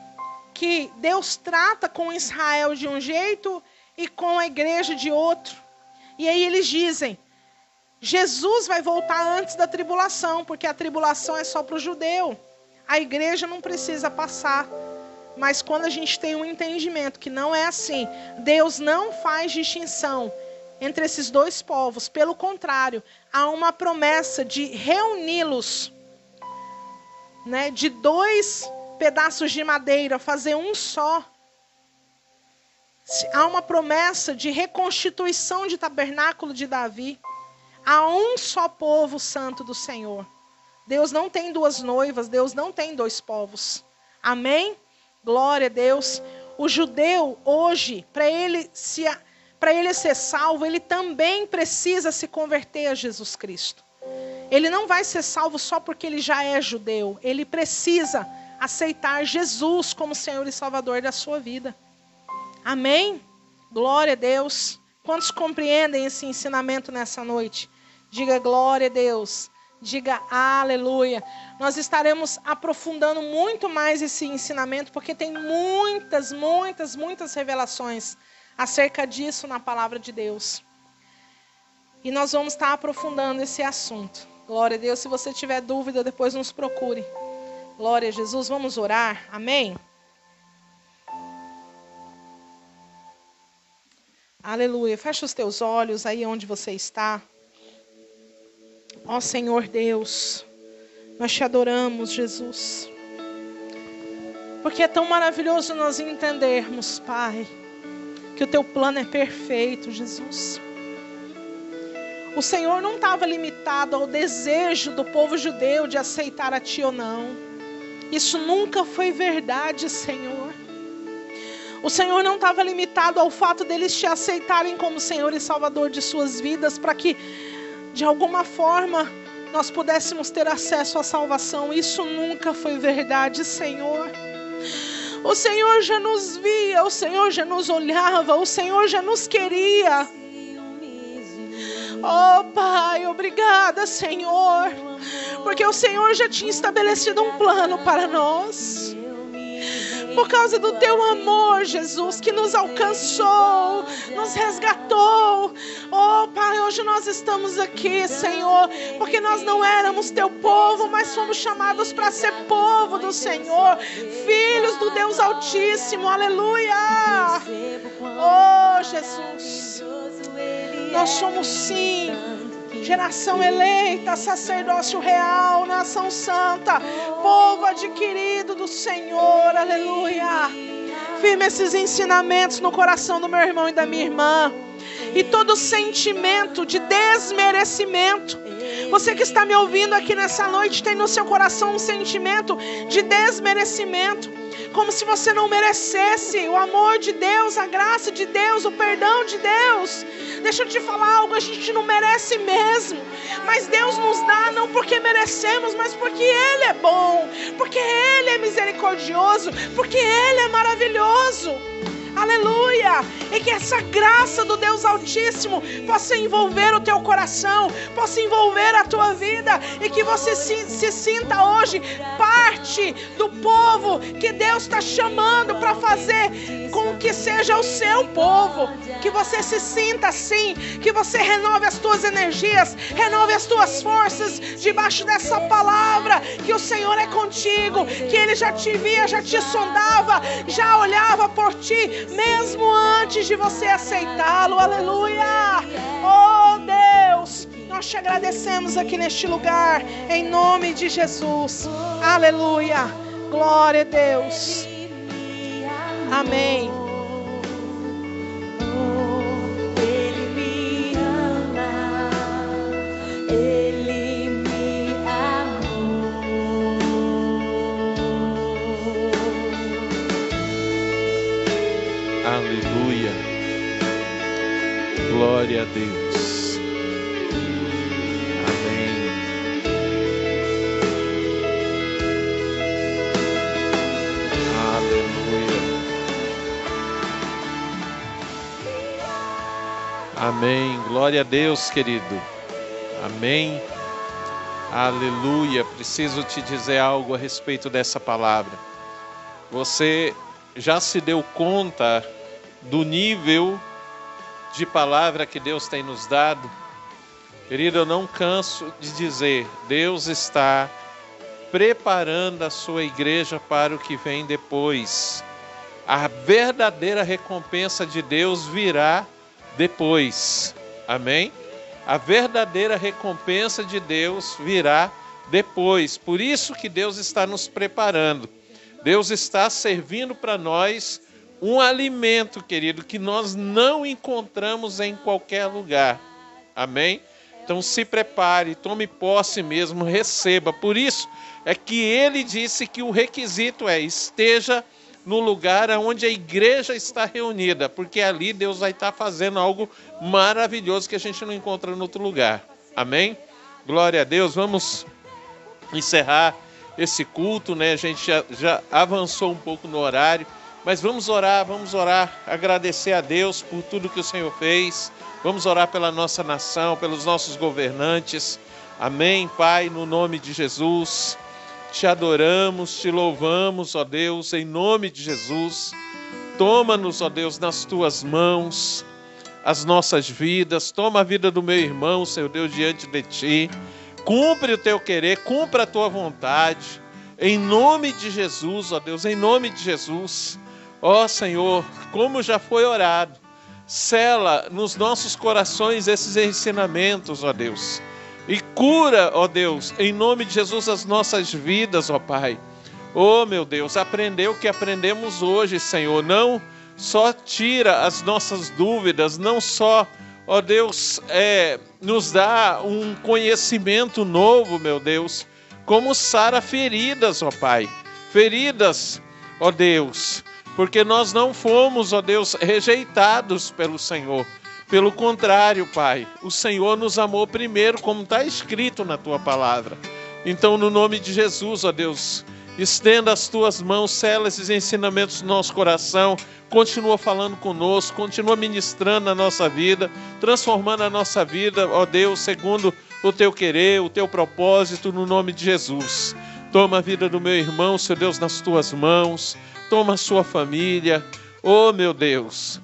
S2: que Deus trata com Israel de um jeito e com a igreja de outro. E aí eles dizem: Jesus vai voltar antes da tribulação, porque a tribulação é só para o judeu. A igreja não precisa passar. Mas quando a gente tem um entendimento que não é assim, Deus não faz distinção entre esses 2 povos. Pelo contrário, há uma promessa de reuni-los, né, de 2 pedaços de madeira, fazer um só. Há uma promessa de reconstituição de tabernáculo de Davi. Há um só povo santo do Senhor. Deus não tem 2 noivas, Deus não tem 2 povos. Amém? Glória a Deus. O judeu hoje, para ele ser salvo, ele também precisa se converter a Jesus Cristo. Ele não vai ser salvo só porque ele já é judeu. Ele precisa aceitar Jesus como Senhor e Salvador da sua vida. Amém? Glória a Deus. Quantos compreendem esse ensinamento nessa noite? Diga glória a Deus. Diga aleluia. Nós estaremos aprofundando muito mais esse ensinamento, porque tem muitas revelações acerca disso na palavra de Deus. E nós vamos estar aprofundando esse assunto. Glória a Deus. Se você tiver dúvida, depois nos procure. Glória a Jesus. Vamos orar. Amém? Aleluia. Fecha os teus olhos aí onde você está. Ó Senhor Deus, nós te adoramos, Jesus. Porque é tão maravilhoso nós entendermos, Pai, que o teu plano é perfeito, Jesus. O Senhor não estava limitado ao desejo do povo judeu de aceitar a Ti ou não. Isso nunca foi verdade, Senhor. O Senhor não estava limitado ao fato deles te aceitarem como Senhor e Salvador de suas vidas, para que de alguma forma nós pudéssemos ter acesso à salvação. Isso nunca foi verdade, Senhor. O Senhor já nos via, o Senhor já nos olhava, o Senhor já nos queria. Oh Pai, obrigada, Senhor, porque o Senhor já tinha estabelecido um plano para nós. Por causa do teu amor, Jesus, que nos alcançou, nos resgatou. Oh Pai, hoje nós estamos aqui, Senhor, porque nós não éramos teu povo, mas fomos chamados para ser povo do Senhor, filhos do Deus Altíssimo, aleluia. Oh Jesus, nós somos sim geração eleita, sacerdócio real, nação santa, povo adquirido do Senhor, aleluia. Firme esses ensinamentos no coração do meu irmão e da minha irmã. E todo sentimento de desmerecimento, você que está me ouvindo aqui nessa noite, tem no seu coração um sentimento de desmerecimento, como se você não merecesse o amor de Deus, a graça de Deus, o perdão de Deus. Deixa eu te falar algo, a gente não merece mesmo, mas Deus nos dá não porque merecemos, mas porque Ele é bom, porque Ele é misericordioso, porque Ele é maravilhoso. Aleluia! E que essa graça do Deus Altíssimo possa envolver o teu coração, possa envolver a tua vida, e que você se sinta hoje parte do povo que Deus está chamando para fazer com que seja o seu povo. Que você se sinta assim, que você renove as tuas energias, renove as tuas forças debaixo dessa palavra, que o Senhor é contigo, que Ele já te via, já te sondava, já olhava por ti, mesmo antes de você aceitá-lo, aleluia. Oh Deus, nós te agradecemos aqui neste lugar, em nome de Jesus, aleluia, glória a Deus, amém.
S1: Aleluia, glória a Deus, amém. Aleluia, amém, glória a Deus, querido, amém, aleluia. Preciso te dizer algo a respeito dessa palavra. Você já se deu conta do nível de palavra que Deus tem nos dado? Querido, eu não canso de dizer, Deus está preparando a sua igreja para o que vem depois. A verdadeira recompensa de Deus virá depois. Amém? A verdadeira recompensa de Deus virá depois. Por isso que Deus está nos preparando. Deus está servindo para nós um alimento, querido, que nós não encontramos em qualquer lugar. Amém? Então se prepare, tome posse mesmo, receba. Por isso é que ele disse que o requisito é: esteja no lugar onde a igreja está reunida, porque ali Deus vai estar fazendo algo maravilhoso que a gente não encontra em outro lugar. Amém? Glória a Deus. Vamos encerrar esse culto, né? A gente já avançou um pouco no horário, mas vamos orar, agradecer a Deus por tudo que o Senhor fez. Vamos orar pela nossa nação, pelos nossos governantes. Amém, Pai, no nome de Jesus. Te adoramos, te louvamos, ó Deus, em nome de Jesus. Toma-nos, ó Deus, nas tuas mãos, as nossas vidas. Toma a vida do meu irmão, Senhor Deus, diante de ti. Cumpre o teu querer, cumpra a tua vontade. Em nome de Jesus, ó Deus, em nome de Jesus. Ó Senhor, como já foi orado, sela nos nossos corações esses ensinamentos, ó Deus. E cura, ó Deus, em nome de Jesus, as nossas vidas, ó Pai. Ó meu Deus, aprender o que aprendemos hoje, Senhor. Não só tira as nossas dúvidas, não só, ó Deus, nos dá um conhecimento novo, meu Deus, como sara feridas, ó Pai. Feridas, ó Deus, porque nós não fomos, ó Deus, rejeitados pelo Senhor. Pelo contrário, Pai, o Senhor nos amou primeiro, como está escrito na Tua palavra. Então, no nome de Jesus, ó Deus, estenda as Tuas mãos, sela esses ensinamentos no nosso coração, continua falando conosco, continua ministrando a nossa vida, transformando a nossa vida, ó Deus, segundo o Teu querer, o Teu propósito, no nome de Jesus. Toma a vida do meu irmão, Senhor Deus, nas Tuas mãos, toma a sua família, ó meu Deus.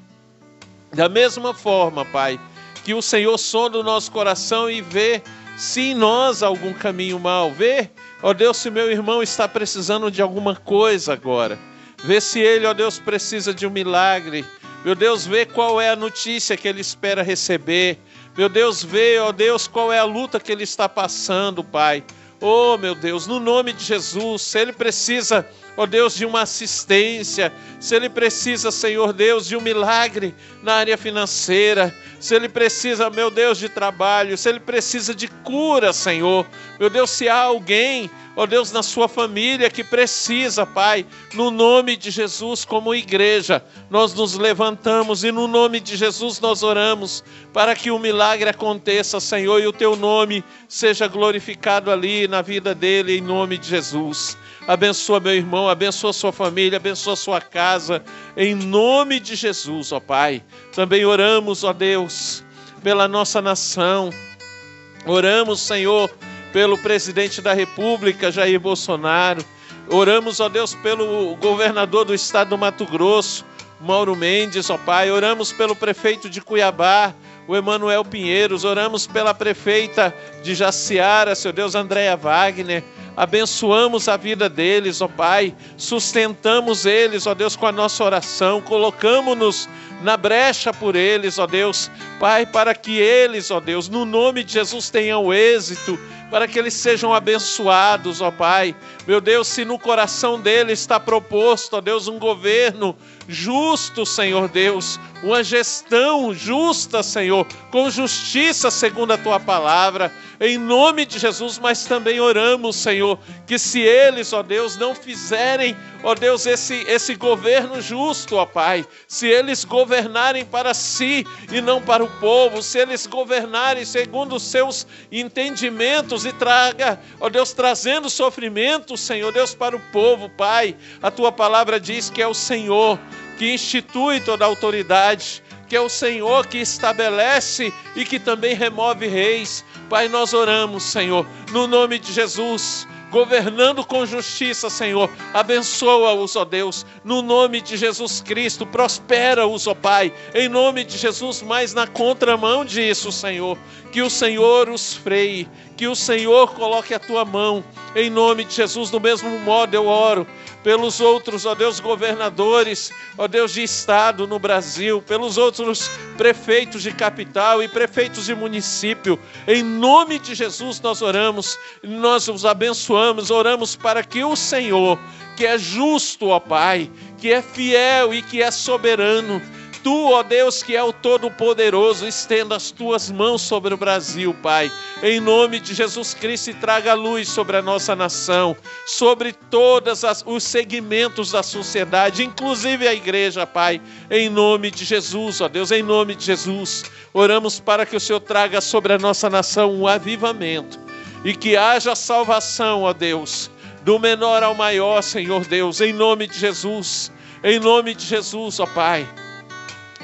S1: Da mesma forma, Pai, que o Senhor sonda o nosso coração e vê se em nós há algum caminho mau. Vê, ó Deus, se meu irmão está precisando de alguma coisa agora. Vê se ele, ó Deus, precisa de um milagre. Meu Deus, vê qual é a notícia que ele espera receber. Meu Deus, vê, ó Deus, qual é a luta que ele está passando, Pai. Oh, meu Deus, no nome de Jesus, se ele precisa, ó Deus, de uma assistência, se ele precisa, Senhor Deus, de um milagre na área financeira, se ele precisa, meu Deus, de trabalho, se ele precisa de cura, Senhor, meu Deus, se há alguém, ó Deus, na sua família que precisa, Pai, no nome de Jesus, como igreja, nós nos levantamos e no nome de Jesus nós oramos para que o milagre aconteça, Senhor, e o Teu nome seja glorificado ali na vida dele, em nome de Jesus. Abençoa meu irmão, abençoa sua família, abençoa sua casa, em nome de Jesus, ó Pai. Também oramos, ó Deus, pela nossa nação. Oramos, Senhor, pelo presidente da República, Jair Bolsonaro. Oramos, ó Deus, pelo governador do estado do Mato Grosso, Mauro Mendes, ó Pai. Oramos pelo prefeito de Cuiabá, o Emanuel Pinheiros. Oramos pela prefeita de Jaciara, Seu Deus, Andréa Wagner. Abençoamos a vida deles, ó Pai, sustentamos eles, ó Deus, com a nossa oração, colocamos-nos na brecha por eles, ó Deus, Pai, para que eles, ó Deus, no nome de Jesus tenham êxito, para que eles sejam abençoados, ó Pai. Meu Deus, se no coração deles está proposto, ó Deus, um governo justo, Senhor Deus, uma gestão justa, Senhor, com justiça segundo a Tua palavra, em nome de Jesus, mas também oramos, Senhor, que se eles, ó Deus, não fizerem, ó Deus, esse governo justo, ó Pai, se eles governarem para si e não para o povo, se eles governarem segundo os seus entendimentos e traga, ó Deus, trazendo sofrimento, Senhor Deus, para o povo, Pai, a Tua palavra diz que é o Senhor que institui toda a autoridade, que é o Senhor que estabelece e que também remove reis. Pai, nós oramos, Senhor, no nome de Jesus, governando com justiça, Senhor, abençoa-os, ó Deus, no nome de Jesus Cristo, prospera-os, ó Pai, em nome de Jesus, mas na contramão disso, Senhor, que o Senhor os freie, que o Senhor coloque a Tua mão, em nome de Jesus. Do mesmo modo eu oro pelos outros, ó Deus, governadores, ó Deus, de estado no Brasil, pelos outros prefeitos de capital e prefeitos de município, em nome de Jesus nós oramos, nós os abençoamos, oramos para que o Senhor, que é justo, ó Pai, que é fiel e que é soberano, Tu, ó Deus, que é o Todo-Poderoso, estenda as Tuas mãos sobre o Brasil, Pai, em nome de Jesus Cristo, e traga luz sobre a nossa nação, sobre todos os segmentos da sociedade, inclusive a igreja, Pai, em nome de Jesus, ó Deus, em nome de Jesus, oramos para que o Senhor traga sobre a nossa nação um avivamento, e que haja salvação, ó Deus, do menor ao maior, Senhor Deus, em nome de Jesus, ó Pai.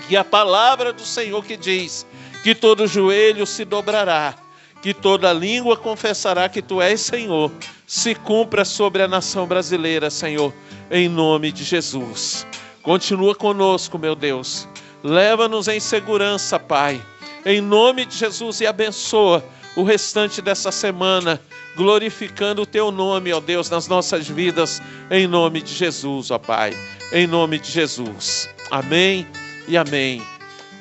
S1: E a palavra do Senhor que diz que todo joelho se dobrará que toda língua confessará que Tu és Senhor, se cumpra sobre a nação brasileira, Senhor, em nome de Jesus. Continua conosco, meu Deus. Leva-nos em segurança, Pai, em nome de Jesus, e abençoa o restante dessa semana, glorificando o Teu nome, ó Deus, nas nossas vidas, em nome de Jesus, ó Pai, em nome de Jesus. Amém e amém.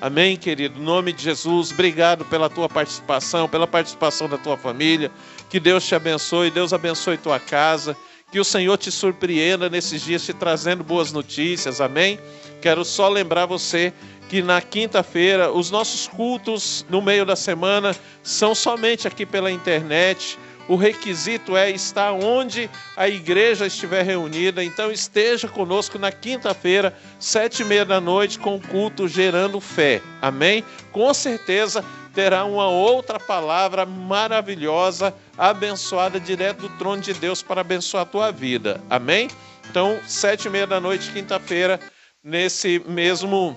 S1: Amém, querido, em nome de Jesus. Obrigado pela tua participação, pela participação da tua família. Que Deus te abençoe, Deus abençoe tua casa. Que o Senhor te surpreenda nesses dias, te trazendo boas notícias, amém? Quero só lembrar você que na quinta-feira os nossos cultos no meio da semana são somente aqui pela internet. O requisito é estar onde a igreja estiver reunida. Então esteja conosco na quinta-feira, 19h30, com o culto Gerando Fé. Amém? Com certeza terá uma outra palavra maravilhosa, abençoada, direto do trono de Deus para abençoar a tua vida. Amém? Então, 19h30, quinta-feira, nesse mesmo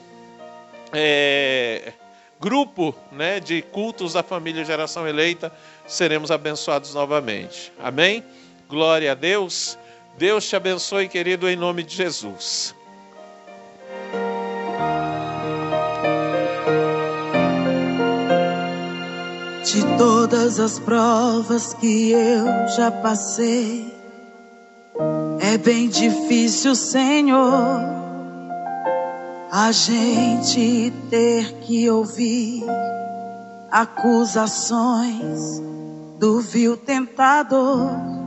S1: grupo, né, de cultos da família Geração Eleita, seremos abençoados novamente. Amém? Glória a Deus. Deus te abençoe, querido, em nome de Jesus.
S4: De todas as provas que eu já passei, é bem difícil, Senhor, a gente ter que ouvir acusações do vil tentador.